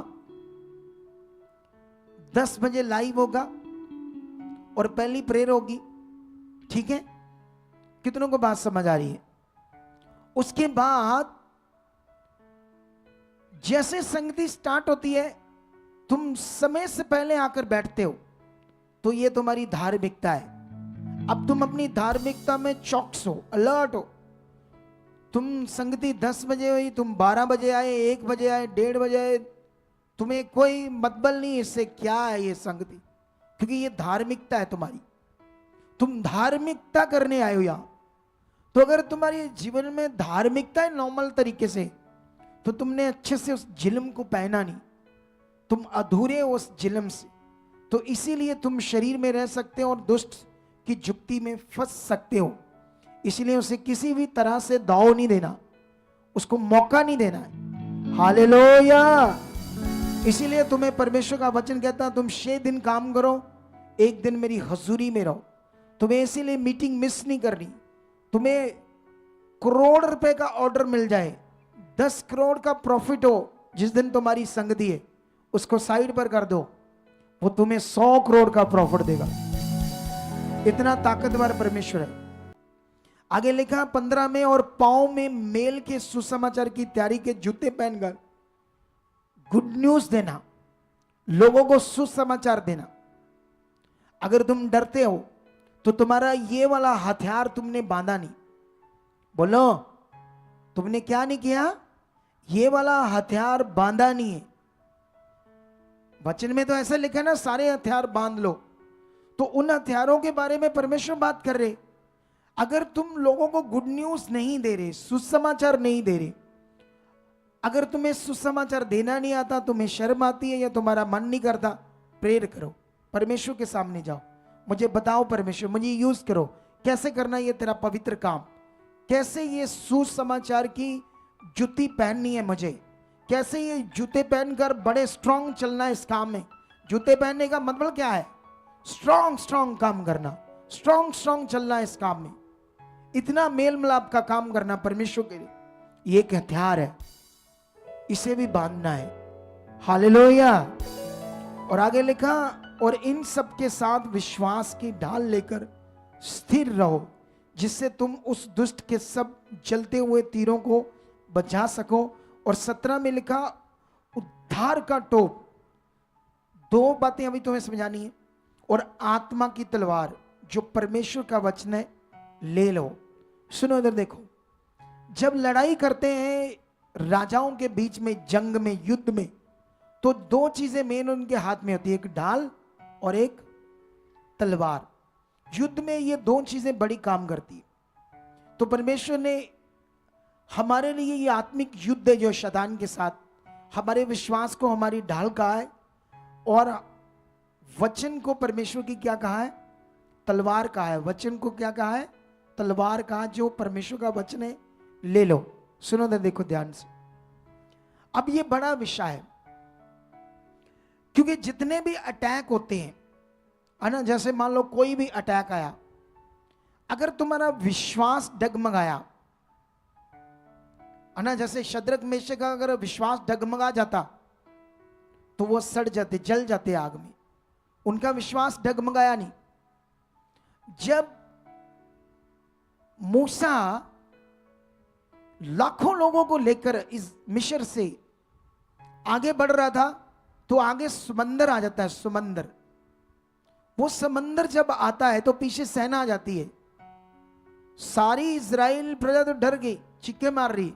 10 बजे लाइव होगा और पहली प्रेयर होगी, ठीक है, कितनों को बात समझ आ रही है? उसके बाद जैसे संगति स्टार्ट होती है, तुम समय से पहले आकर बैठते हो, तो ये तुम्हारी धार्मिकता है। अब तुम अपनी धार्मिकता में चौकस हो, अलर्ट हो। तुम संगति 10 बजे हुई, तुम 12 बजे आए, 1 बजे आए, 1:30 बजे आए, तुम्हें कोई मतलब नहीं इससे क्या है ये संगति, क्योंकि ये धार्मिकता है तुम्हारी। तुम धार्मिकता करने आए हो यहां। तो अगर तुम्हारे जीवन में धार्मिकता है नॉर्मल तरीके से, तो तुमने अच्छे से उस जिल्म को पहना नहीं, तुम अधूरे हो उस जिल्म से। तो इसीलिए तुम शरीर में रह सकते हो और दुष्ट की जुक्ति में फंस सकते हो। इसलिए उसे किसी भी तरह से दाव नहीं देना, उसको मौका नहीं देना है। हालेलुया। इसीलिए तुम्हें परमेश्वर का वचन कहता है, तुम 6 दिन काम करो, 1 दिन मेरी हजूरी में रहो। तुम्हें इसीलिए मीटिंग मिस नहीं करनी। तुम्हें करोड़ रुपए का ऑर्डर मिल जाए, 10 करोड़ का प्रॉफिट हो, जिस दिन तुम्हारी संगति है उसको साइड पर कर दो, वो तुम्हें 100 करोड़ का प्रॉफिट देगा। इतना ताकतवर परमेश्वर है। आगे लिखा 15 में, और पांव में मेल के सुसमाचार की तैयारी के जूते पहनकर गुड न्यूज देना, लोगों को सुसमाचार देना। अगर तुम डरते हो तो तुम्हारा ये वाला हथियार तुमने बांधा नहीं। बोलो, तुमने क्या नहीं किया? ये वाला हथियार बांधा नहीं है। वचन में तो ऐसा लिखा है ना, सारे हथियार बांध लो। तो उन हथियारों के बारे में परमेश्वर बात कर रहे। अगर तुम लोगों को गुड न्यूज नहीं दे रहे, सुसमाचार नहीं दे रहे, अगर तुम्हें सुसमाचार देना नहीं आता, तुम्हें शर्म आती है या तुम्हारा मन नहीं करता, प्रेयर करो, परमेश्वर के सामने जाओ, मुझे बताओ परमेश्वर, मुझे यूज करो, कैसे करना ये तेरा पवित्र काम, कैसे ये सुसमाचार की जूती पहननी है मुझे, कैसे ये जूते पहनकर बड़े स्ट्रांग चलना है इस काम में। जूते पहनने का मतलब क्या है? स्ट्रांग काम करना, स्ट्रांग चलना है इस काम में, इतना मेल मिलाप का काम करना परमेश्वर के लिए। ये एक हथियार है, इसे भी बांधना है। हालेलुया। और आगे लिखा, और इन सब के साथ विश्वास की ढाल लेकर स्थिर रहो, जिससे तुम उस दुष्ट के सब जलते हुए तीरों को बचा सको। और 17 में लिखा, उद्धार का टोप। 2 बातें अभी तुम्हें समझानी है। और आत्मा की तलवार, जो परमेश्वर का वचन है, ले लो। सुनो इधर देखो, जब लड़ाई करते हैं राजाओं के बीच में, जंग में, युद्ध में, तो 2 चीजें मेन उनके हाथ में होती है, एक ढाल और एक तलवार। युद्ध में ये 2 चीजें बड़ी काम करती है। तो परमेश्वर ने हमारे लिए ये आत्मिक युद्ध है जो शैतान के साथ, हमारे विश्वास को हमारी ढाल कहा है, और वचन को परमेश्वर की क्या कहा है? तलवार कहा है। वचन को क्या कहा है? तलवार कहा। जो परमेश्वर का वचन है ले लो। सुनो ना, देखो ध्यान से। अब ये बड़ा विषय है, क्योंकि जितने भी अटैक होते हैं, है ना, जैसे मान लो कोई भी अटैक आया, अगर तुम्हारा विश्वास डगमगाया, है ना, जैसे शद्रक मेशक का अगर विश्वास डगमगा जाता तो वो सड़ जाते, जल जाते आग में। उनका विश्वास डगमगाया नहीं। जब मूसा लाखों लोगों को लेकर इस मिस्र से आगे बढ़ रहा था, तो आगे समंदर आ जाता है, समंदर। वो समंदर जब आता है तो पीछे सेना आ जाती है। सारी इजराइल प्रजा तो डर गई, चिक्के मार रही।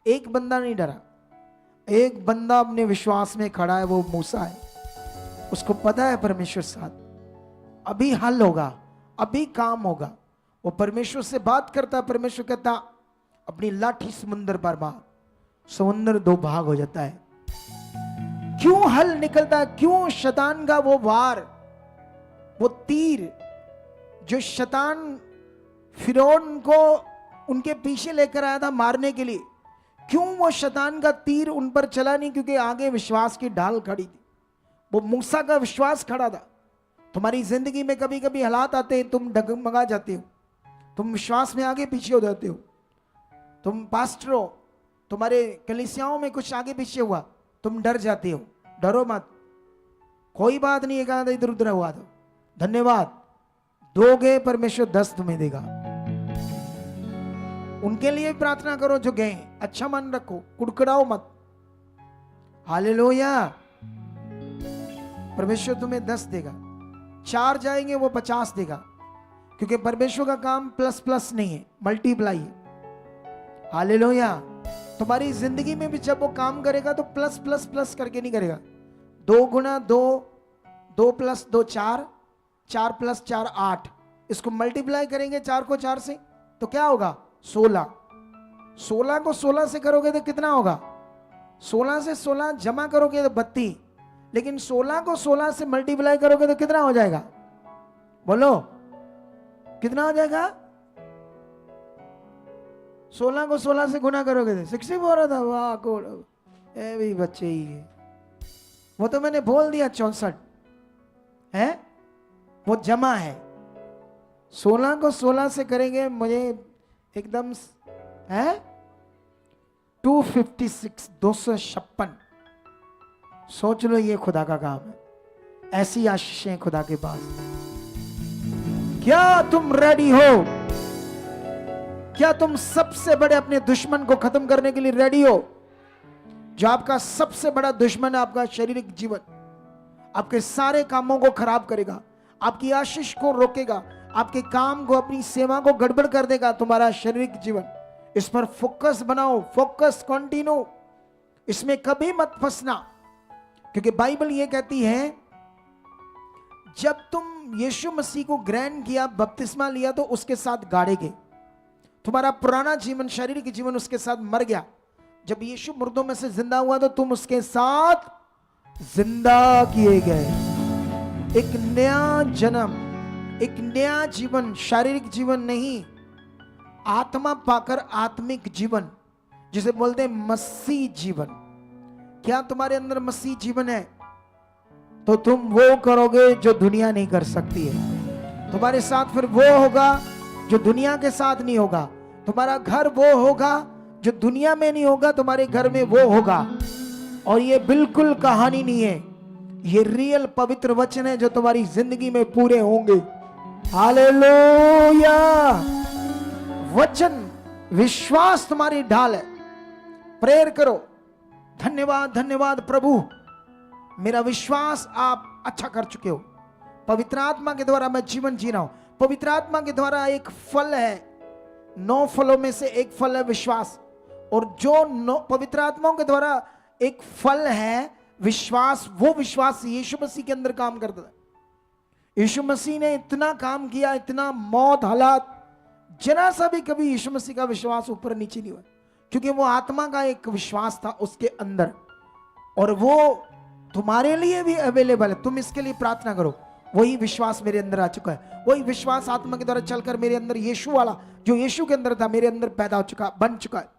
एक बंदा नहीं डरा। एक बंदा अपने विश्वास में खड़ा है, वो मूसा है। उसको पता है परमेश्वर साथ, अभी हल होगा, अभी काम होगा। वो परमेश्वर से बात करता है। परमेश्वर कहता अपनी लाठी समुद्र पर मार, समुद्र दो भाग हो जाता है। क्यों हल निकलता है? क्यों शैतान का वो वार, वो तीर जो शैतान फिरौन को उनके पीछे लेकर आया था मारने के लिए, क्यों वो शैतान का तीर उन पर चला नहीं? क्योंकि आगे विश्वास की ढाल खड़ी थी। वो मूसा का विश्वास खड़ा था। तुम्हारी जिंदगी में कभी कभी हालात आते हैं, तुम डगमगा जाते हो, तुम विश्वास में आगे पीछे हो जाते हो। तुम पास्टर हो, तुम्हारे कलीसियाओं में कुछ आगे पीछे हुआ, तुम डर जाते हो। डरो मत, कोई बात नहीं, एक आधा इधर उधर हुआ तो धन्यवाद दोगे, परमेश्वर 10 तुम्हें देगा। उनके लिए प्रार्थना करो जो गए, अच्छा मन रखो, कुड़कुड़ाओ मत। हालेलुया। परमेश्वर तुम्हें 10 देगा। 4 जाएंगे वो 50 देगा, क्योंकि परमेश्वर का काम प्लस प्लस नहीं है, मल्टीप्लाई है। हालेलुया। तुम्हारी जिंदगी में भी जब वो काम करेगा तो प्लस प्लस प्लस करके नहीं करेगा। 2 गुना 2, 2 प्लस 2 4, 4 प्लस 4 8। इसको मल्टीप्लाई करेंगे 4 को 4 से तो क्या होगा? 16। 16 को 16 से करोगे तो कितना होगा? 16 से 16 जमा करोगे तो 32। लेकिन 16 को 16 से मल्टीप्लाई करोगे तो कितना हो जाएगा? बोलो कितना हो जाएगा? 16 को 16 से गुना करोगे तो 60 हो रहा था। वाह कोड, ए भी बच्चे ही है। वो तो मैंने बोल दिया 64 है, वो जमा है। 16 को 16 से करेंगे, मुझे एकदम है 256, 256। सोच लो, ये खुदा का काम है। ऐसी आशीषें खुदा के पास। क्या तुम रेडी हो? क्या तुम सबसे बड़े अपने दुश्मन को खत्म करने के लिए रेडी हो? जो आपका सबसे बड़ा दुश्मन है, आपका शारीरिक जीवन, आपके सारे कामों को खराब करेगा, आपकी आशीष को रोकेगा, आपके काम को, अपनी सेवा को गड़बड़ कर देगा, तुम्हारा शारीरिक जीवन। इस पर फोकस बनाओ, फोकस कंटिन्यू। इसमें कभी मत फंसना, क्योंकि बाइबल ये कहती है जब तुम यीशु मसीह को ग्रहण किया, बपतिस्मा लिया, तो उसके साथ गाड़े गए। तुम्हारा पुराना जीवन, शारीरिक जीवन उसके साथ मर गया। जब यीशु मुर्दों में से जिंदा हुआ तो तुम उसके साथ जिंदा किए गए। एक नया जन्म, एक नया जीवन, शारीरिक जीवन नहीं, आत्मा पाकर आत्मिक जीवन, जिसे बोलते हैं मसीह जीवन। क्या तुम्हारे अंदर मसीह जीवन है तो तुम वो करोगे जो दुनिया नहीं कर सकती है। तुम्हारे साथ फिर वो होगा जो दुनिया के साथ नहीं होगा। तुम्हारा घर वो होगा जो दुनिया में नहीं होगा, तुम्हारे घर में वो होगा। और ये बिल्कुल कहानी नहीं है, ये रियल पवित्र वचन है जो तुम्हारी जिंदगी में पूरे होंगे। हालेलुया। वचन, विश्वास तुम्हारी ढाल है। प्रेयर करो, धन्यवाद धन्यवाद प्रभु, मेरा विश्वास आप अच्छा कर चुके हो। पवित्र आत्मा के द्वारा मैं जीवन जी रहा हूं। पवित्र आत्मा के द्वारा एक फल है, 9 फलों में से एक फल है विश्वास। और जो पवित्र आत्माओं के द्वारा एक फल है विश्वास, वो विश्वास यीशु मसीह के अंदर काम करता है। यीशु मसीह ने इतना काम किया, इतना मौत, हालात, जरा सा भी कभी यीशु मसीह का विश्वास ऊपर नीचे नहीं हुआ, क्योंकि वो आत्मा का एक विश्वास था उसके अंदर। और वो तुम्हारे लिए भी अवेलेबल है। तुम इसके लिए प्रार्थना करो। वही विश्वास मेरे अंदर आ चुका है, वही विश्वास आत्मा के द्वारा चलकर मेरे अंदर यीशु वाला जो यीशु के अंदर था मेरे अंदर पैदा हो चुका, बन चुका है।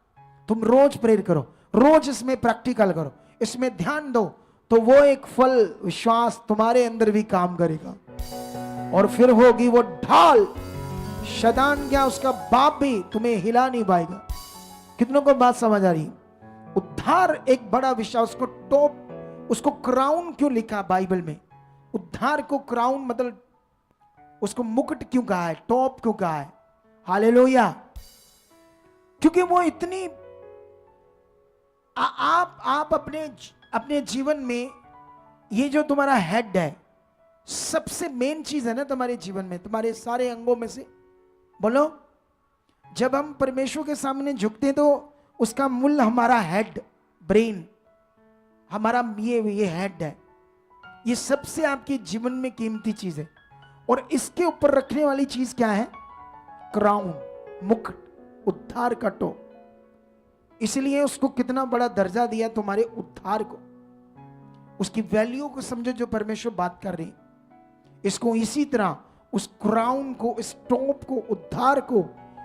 तुम रोज प्रेयर करो, रोज इसमें प्रैक्टिकल करो, इसमें ध्यान दो, तो वो एक फल विश्वास तुम्हारे अंदर भी काम करेगा। और फिर होगी वो ढाल, शैतान क्या उसका बाप भी तुम्हें हिला नहीं पाएगा। कितनों को बात समझ आ रही? उद्धार एक बड़ा विषय, उसको टॉप, उसको क्राउन क्यों लिखा बाइबल में? उद्धार को क्राउन मतलब उसको मुकुट क्यों कहा है, टॉप क्यों कहा है? हालेलुया। क्योंकि वो इतनी आप अपने जीवन में ये जो तुम्हारा हेड है, सबसे मेन चीज है ना तुम्हारे जीवन में, तुम्हारे सारे अंगों में से बोलो। जब हम परमेश्वर के सामने झुकते हैं तो उसका मूल हमारा हेड, ब्रेन, हमारा ये हेड है। ये सबसे आपके जीवन में कीमती चीज है। और इसके ऊपर रखने वाली चीज क्या है? क्राउन, मुकुट, उद्धार का टॉप। इसलिए उसको कितना बड़ा दर्जा दिया तुम्हारे उद्धार को। उसकी वैल्यू को समझो जो परमेश्वर बात कर रही। इसको इसी तरह उस क्राउन को, इस टॉप को, उद्धार को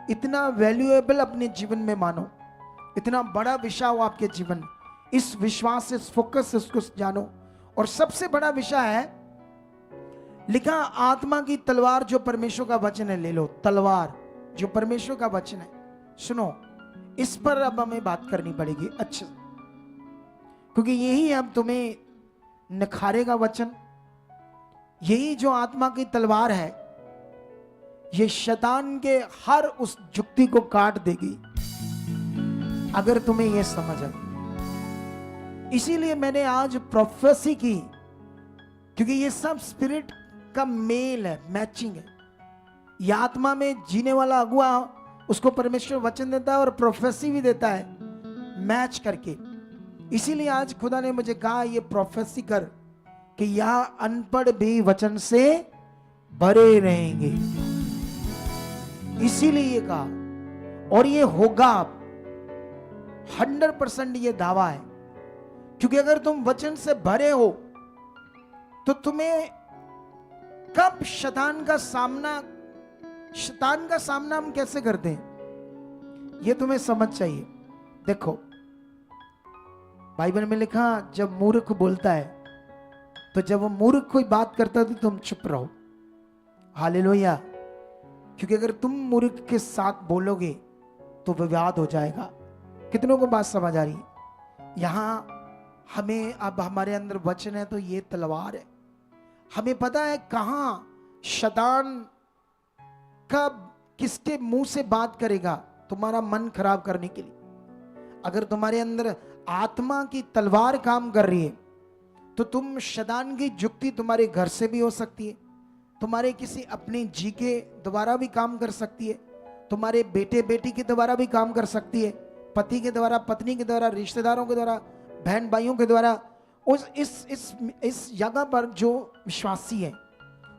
इतना वैल्यूएबल अपने जीवन में मानो, इतना बड़ा विषय हो आपके जीवन में। इस विश्वास से, इस फोकस से उसको जानो। और सबसे बड़ा विषय है लिखा, आत्मा की तलवार जो परमेश्वर का वचन है ले लो। तलवार जो परमेश्वर का वचन है, सुनो, इस पर अब हमें बात करनी पड़ेगी अच्छे, क्योंकि यही अब तुम्हें निखारेगा वचन। यही जो आत्मा की तलवार है, ये शैतान के हर उस जुक्ति को काट देगी अगर तुम्हें यह समझ आए। इसीलिए मैंने आज प्रोफेसी की, क्योंकि ये सब स्पिरिट का मेल है, मैचिंग है। ये आत्मा में जीने वाला अगुआ, उसको परमेश्वर वचन देता है और प्रोफेसी भी देता है मैच करके। इसीलिए आज खुदा ने मुझे कहा ये प्रोफेसी कर कि यह अनपढ़ भी वचन से भरे रहेंगे। इसीलिए ये कहा, और ये होगा 100% ये दावा है। क्योंकि अगर तुम वचन से भरे हो तो तुम्हें कब शैतान का सामना हम कैसे करते हैं ये तुम्हें समझ चाहिए। देखो बाइबल में लिखा, जब मूर्ख बोलता है तो जब वो मूर्ख कोई बात करता है तो तुम चुप रहो। हालेलुया। क्योंकि अगर तुम मूर्ख के साथ बोलोगे तो विवाद हो जाएगा। कितनों को बात समझ आ रही है? यहां हमें अब हमारे अंदर वचन है तो ये तलवार है। हमें पता है कहां शैतान कब किसके मुंह से बात करेगा तुम्हारा मन खराब करने के लिए। अगर तुम्हारे अंदर आत्मा की तलवार काम कर रही है तो तुम शैतान की जुक्ति तुम्हारे घर से भी हो सकती है, तुम्हारे किसी अपने जी के द्वारा भी काम कर सकती है, तुम्हारे बेटे बेटी के द्वारा भी काम कर सकती है, पति के द्वारा, पत्नी के द्वारा, रिश्तेदारों के द्वारा, बहन भाइयों के द्वारा। इस जगह पर जो विश्वासी है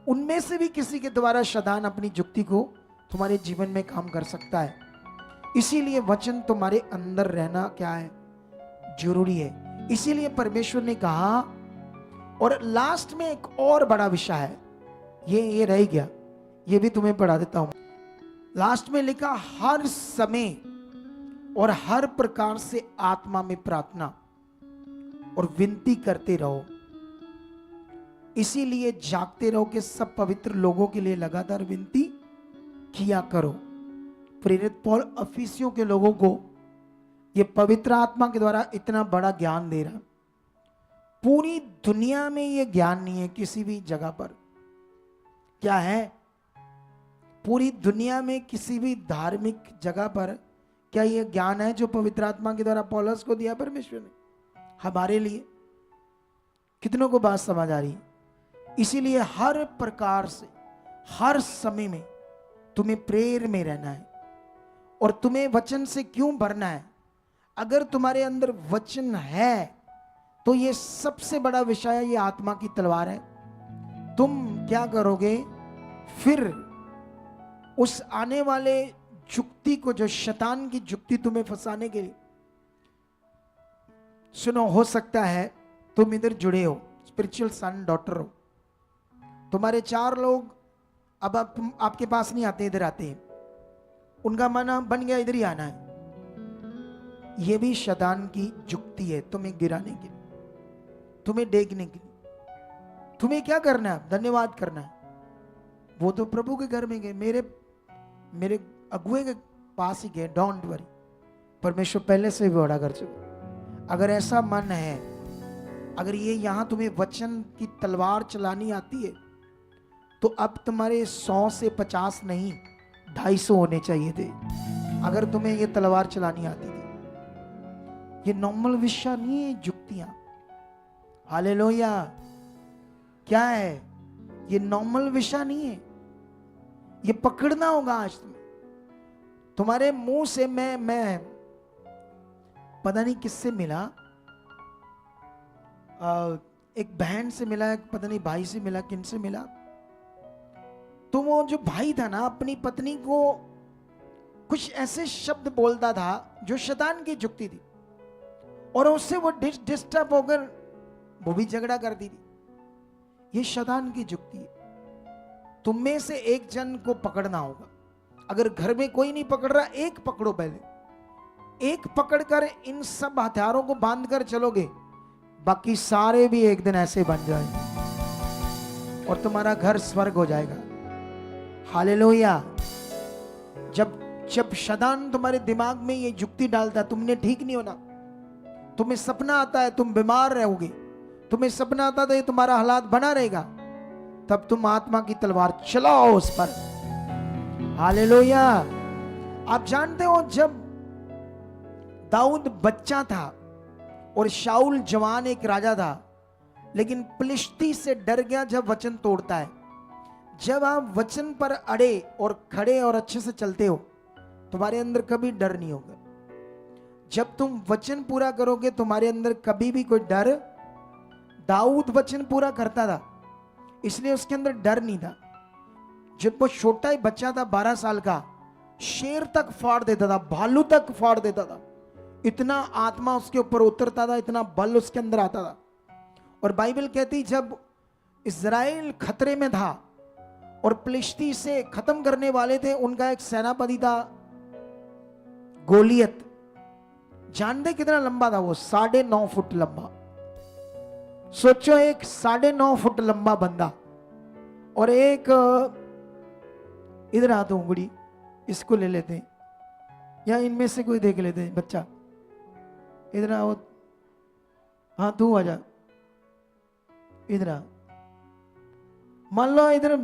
उनमें से भी किसी के द्वारा शैतान अपनी जुक्ति को तुम्हारे जीवन में काम कर सकता है। इसीलिए वचन तुम्हारे अंदर रहना क्या है? जरूरी है। इसीलिए परमेश्वर ने कहा, और लास्ट में एक और बड़ा विषय है, ये रह गया, ये भी तुम्हें पढ़ा देता हूं। लास्ट में लिखा, हर समय और हर प्रकार से आत्मा में प्रार्थना और विनती करते रहो, इसीलिए जागते रहो कि सब पवित्र लोगों के लिए लगातार विनती किया करो। प्रेरित पौल अफिसियों के लोगों को ये पवित्र आत्मा के द्वारा इतना बड़ा ज्ञान दे रहा है। पूरी दुनिया में ये ज्ञान नहीं है किसी भी जगह पर। क्या है? पूरी दुनिया में किसी भी धार्मिक जगह पर क्या ये ज्ञान है जो पवित्र आत्मा के द्वारा पौलुस को दिया परमेश्वर ने हमारे लिए? कितनों को बात समझ आ रही है? इसीलिए हर प्रकार से हर समय में तुम्हें प्रेयर में रहना है। और तुम्हें वचन से क्यों भरना है? अगर तुम्हारे अंदर वचन है तो ये सबसे बड़ा विषय है, ये आत्मा की तलवार है। तुम क्या करोगे फिर? उस आने वाले जुक्ति को, जो शैतान की जुक्ति तुम्हें फंसाने के लिए, सुनो, हो सकता है तुम इधर जुड़े हो, स्पिरिचुअल सन डॉटर हो, तुम्हारे 4 लोग अब आपके पास नहीं आते, इधर आते हैं, उनका मन बन गया इधर ही आना है। ये भी शैतान की जुक्ति है, तुम्हें गिराने के लिए, तुम्हें देखने के लिए। तुम्हें क्या करना है? धन्यवाद करना है। वो तो प्रभु के घर में गए, मेरे अगुए के पास ही गए, डोंट वरी, परमेश्वर पहले से भी बड़ा कर चुका। अगर ऐसा मन है, अगर ये यहां तुम्हें वचन की तलवार चलानी आती है, तो अब तुम्हारे 100 से 50 नहीं 250 होने चाहिए थे, अगर तुम्हें ये तलवार चलानी आती थी। ये नॉर्मल विषय नहीं है, जुक्तियां। हालेलुया। क्या है? ये नॉर्मल विषय नहीं है, ये पकड़ना होगा आज तुम्हें। तुम्हारे मुंह से मैं पता नहीं किससे मिला, एक बहन से मिला, पता नहीं भाई से मिला, किन से मिला। तो वो जो भाई था ना, अपनी पत्नी को कुछ ऐसे शब्द बोलता था जो शैतान की जुक्ति थी, और उससे वो डिस्टर्ब होकर वो भी झगड़ा करती थी। ये शैतान की जुक्ति है। तुम में से एक जन को पकड़ना होगा। अगर घर में कोई नहीं पकड़ रहा, एक पकड़ो पहले। एक पकड़कर इन सब हथियारों को बांधकर चलोगे, बाकी सारे भी एक दिन ऐसे बन जाएंगे और तुम्हारा घर स्वर्ग हो जाएगा। हालेलुया। जब शैतान तुम्हारे दिमाग में ये जुक्ति डालता, तुमने ठीक नहीं होना, तुम्हें सपना आता है तुम बीमार रहोगे, तुम्हें सपना आता है तुम्हारा हालात बना रहेगा, तब तुम आत्मा की तलवार चलाओ उस पर। हालेलुया। आप जानते हो, जब दाऊद बच्चा था और शाऊल जवान एक राजा था, लेकिन फिलिस्ती से डर गया जब वचन तोड़ता है। जब आप वचन पर अड़े और खड़े और अच्छे से चलते हो, तुम्हारे अंदर कभी डर नहीं होगा। जब तुम वचन पूरा करोगे, तुम्हारे अंदर कभी भी कोई डर। दाऊद वचन पूरा करता था, इसलिए उसके अंदर डर नहीं था। जब वो छोटा ही बच्चा था, 12 साल का, शेर तक फाड़ देता था, भालू तक फाड़ देता था। इतना आत्मा उसके ऊपर उतरता था, इतना बल उसके अंदर आता था। और बाइबल कहती, जब इज़राइल खतरे में था और फिलिस्ती से खत्म करने वाले थे, उनका एक सेनापति था गोलियत। जानते कितना लंबा था वो? 9.5 फुट लंबा। सोचो, एक 9.5 फुट लंबा बंदा, और एक इधर आ तो उंगली, इसको ले लेते हैं, या इनमें से कोई देख लेते हैं। बच्चा इधर आओ, हाँ तू आ जा, इधर आ। मान लो इधर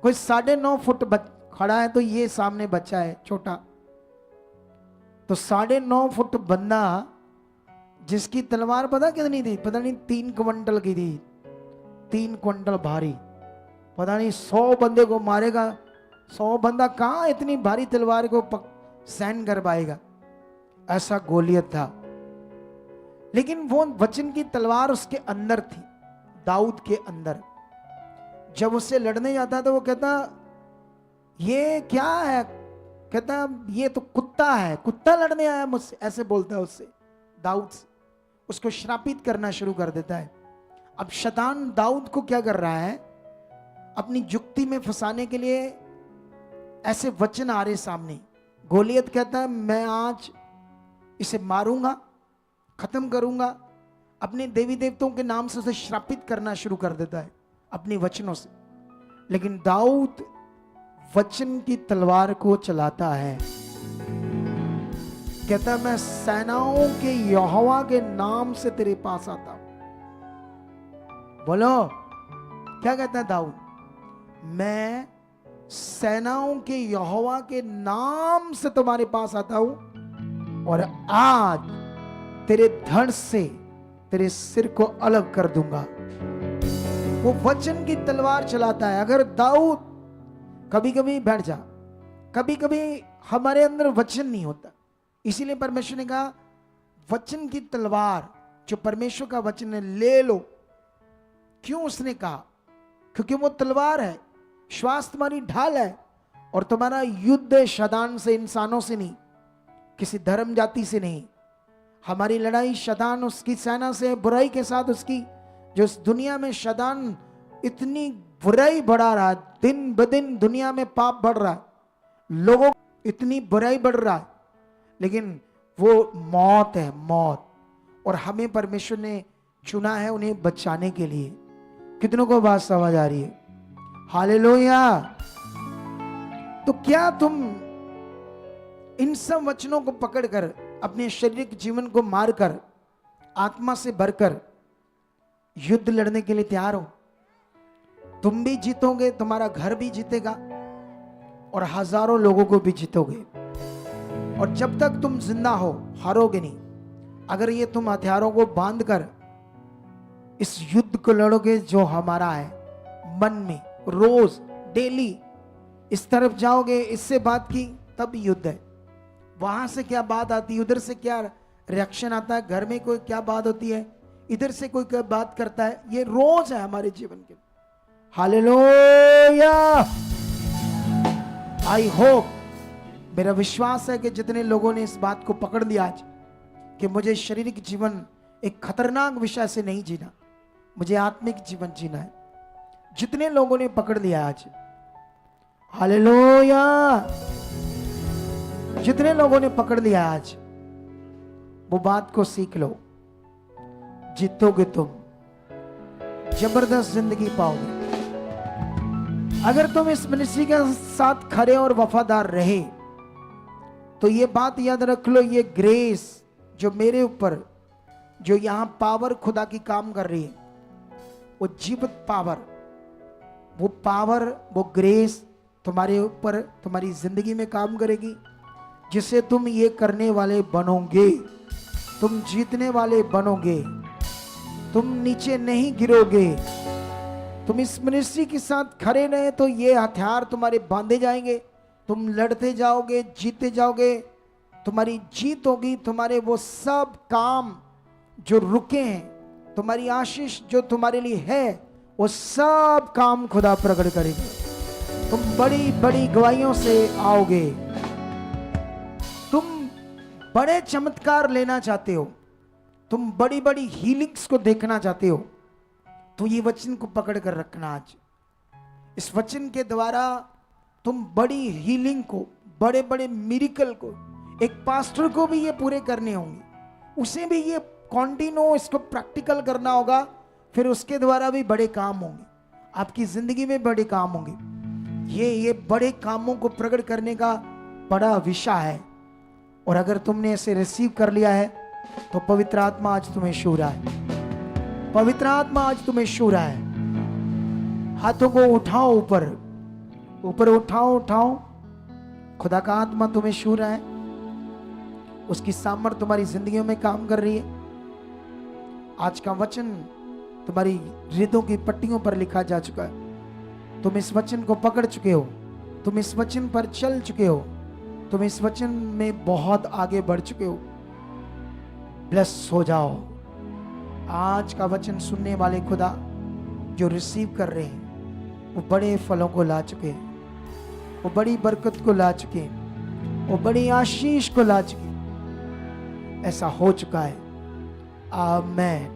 कोई 9.5 फुट खड़ा है, तो ये सामने बच्चा है छोटा, तो 9.5 फुट बंदा, जिसकी तलवार पता कितनी थी? पता नहीं 3 क्विंटल की थी, 3 क्विंटल भारी। पता नहीं 100 बंदे को मारेगा। 100 बंदा कहां इतनी भारी तलवार को सहन कर पाएगा? ऐसा गोलियत था। लेकिन वो वचन की तलवार उसके अंदर थी, दाऊद के अंदर। जब उससे लड़ने जाता तो वो कहता, ये क्या है? कहता, ये तो कुत्ता है, कुत्ता लड़ने आया मुझसे, ऐसे बोलता है उससे, दाऊद से। उसको श्रापित करना शुरू कर देता है। अब शैतान दाऊद को क्या कर रहा है? अपनी जुक्ति में फंसाने के लिए ऐसे वचन आ रहे सामने। गोलियत कहता है, मैं आज इसे मारूंगा, खत्म करूंगा। अपने देवी देवताओं के नाम से उसे श्रापित करना शुरू कर देता है अपने वचनों से। लेकिन दाऊद वचन की तलवार को चलाता है। कहता, मैं सेनाओं के यहोवा के नाम से तेरे पास आता हूं। बोलो, क्या कहता है दाऊद? मैं सेनाओं के यहोवा के नाम से तुम्हारे पास आता हूं, और आज तेरे धड़ से तेरे सिर को अलग कर दूंगा। वो वचन की तलवार चलाता है। अगर दाऊद कभी कभी बैठ जा, कभी कभी हमारे अंदर वचन नहीं होता, इसीलिए परमेश्वर ने कहा वचन की तलवार जो परमेश्वर का वचन है ले लो। क्यों उसने कहा? क्योंकि वो तलवार है, श्वास तुम्हारी ढाल है, और तुम्हारा युद्ध शैतान से, इंसानों से नहीं, किसी धर्म जाति से नहीं। हमारी लड़ाई शैतान उसकी सेना से, बुराई के साथ उसकी। जो इस दुनिया में शैतान इतनी बुराई बढ़ा रहा है, दिन ब दिन दुनिया में पाप बढ़ रहा है, लोगों इतनी बुराई बढ़ रहा है, लेकिन वो मौत है, मौत। और हमें परमेश्वर ने चुना है उन्हें बचाने के लिए। कितनों को बात समझ आ रही है? हालेलुया। तो क्या तुम इन सब वचनों को पकड़कर अपने शारीरिक जीवन को मारकर आत्मा से भरकर युद्ध लड़ने के लिए तैयार हो? तुम भी जीतोगे, तुम्हारा घर भी जीतेगा और हजारों लोगों को भी जीतोगे। और जब तक तुम जिंदा हो हारोगे नहीं। अगर ये तुम हथियारों को बांधकर इस युद्ध को लड़ोगे जो हमारा है, मन में रोज डेली इस तरफ जाओगे, इससे बात की तब युद्ध है। वहां से क्या बात आती है, उधर से क्या रिएक्शन आता है, घर में कोई क्या बात होती है, इधर से कोई क्या बात करता है, ये रोज है हमारे जीवन के। हालेलुया। आई होप, मेरा विश्वास है कि जितने लोगों ने इस बात को पकड़ लिया आज कि मुझे शारीरिक जीवन एक खतरनाक विषय से नहीं जीना, मुझे आत्मिक जीवन जीना है, जितने लोगों ने पकड़ लिया आज, हालेलुया, जितने लोगों ने पकड़ लिया आज, वो बात को सीख लो। जीतोगे तुम, जबरदस्त जिंदगी पाओगे। अगर तुम इस मिनिस्ट्री के साथ खड़े और वफादार रहे तो ये बात याद रख लो, ये ग्रेस जो मेरे ऊपर, जो यहां पावर खुदा की काम कर रही है, वो जीवित पावर, वो पावर, वो ग्रेस तुम्हारे ऊपर, तुम्हारी जिंदगी में काम करेगी, जिसे तुम ये करने वाले बनोगे, तुम जीतने वाले बनोगे, तुम नीचे नहीं गिरोगे। तुम इस मिनिस्ट्री के साथ खड़े रहे तो ये हथियार तुम्हारे बांधे जाएंगे, तुम लड़ते जाओगे, जीते जाओगे, तुम्हारी जीत होगी। तुम्हारे वो सब काम जो रुके हैं, तुम्हारी आशीष जो तुम्हारे लिए है, वो सब काम खुदा प्रकट करेगा। तुम बड़ी बड़ी गवाहियों से आओगे। तुम बड़े चमत्कार लेना चाहते हो, तुम बड़ी बड़ी हीलिंग्स को देखना चाहते हो, तो ये वचन को पकड़ कर रखना। आज इस वचन के द्वारा तुम बड़ी हीलिंग को, बड़े बड़े मिरेकल को, एक पास्टर को भी ये पूरे करने होंगे, उसे भी ये कॉन्टिन्यू इसको प्रैक्टिकल करना होगा, फिर उसके द्वारा भी बड़े काम होंगे, आपकी जिंदगी में बड़े काम होंगे। ये बड़े कामों को प्रकट करने का बड़ा विषय है। और अगर तुमने इसे रिसीव कर लिया है तो पवित्र आत्मा आज तुम्हें छू रहा है, पवित्र आत्मा आज तुम्हें छू रहा है। हाथों को उठाओ, ऊपर ऊपर उठाओ, उठाओ। खुदा का आत्मा तुम्हें छू रहा है, उसकी सामर्थ तुम्हारी जिंदगियों में काम कर रही है। आज का वचन तुम्हारी हृदयों की पट्टियों पर लिखा जा चुका है। तुम इस वचन को पकड़ चुके हो, तुम इस वचन पर चल चुके हो, तुम इस वचन में बहुत आगे बढ़ चुके हो। ब्लेस हो जाओ। आज का वचन सुनने वाले खुदा जो रिसीव कर रहे हैं, वो बड़े फलों को ला चुके हैं, वो बड़ी बरकत को ला चुके हैं, वो बड़ी आशीष को ला चुके हैं। ऐसा हो चुका है। आमीन।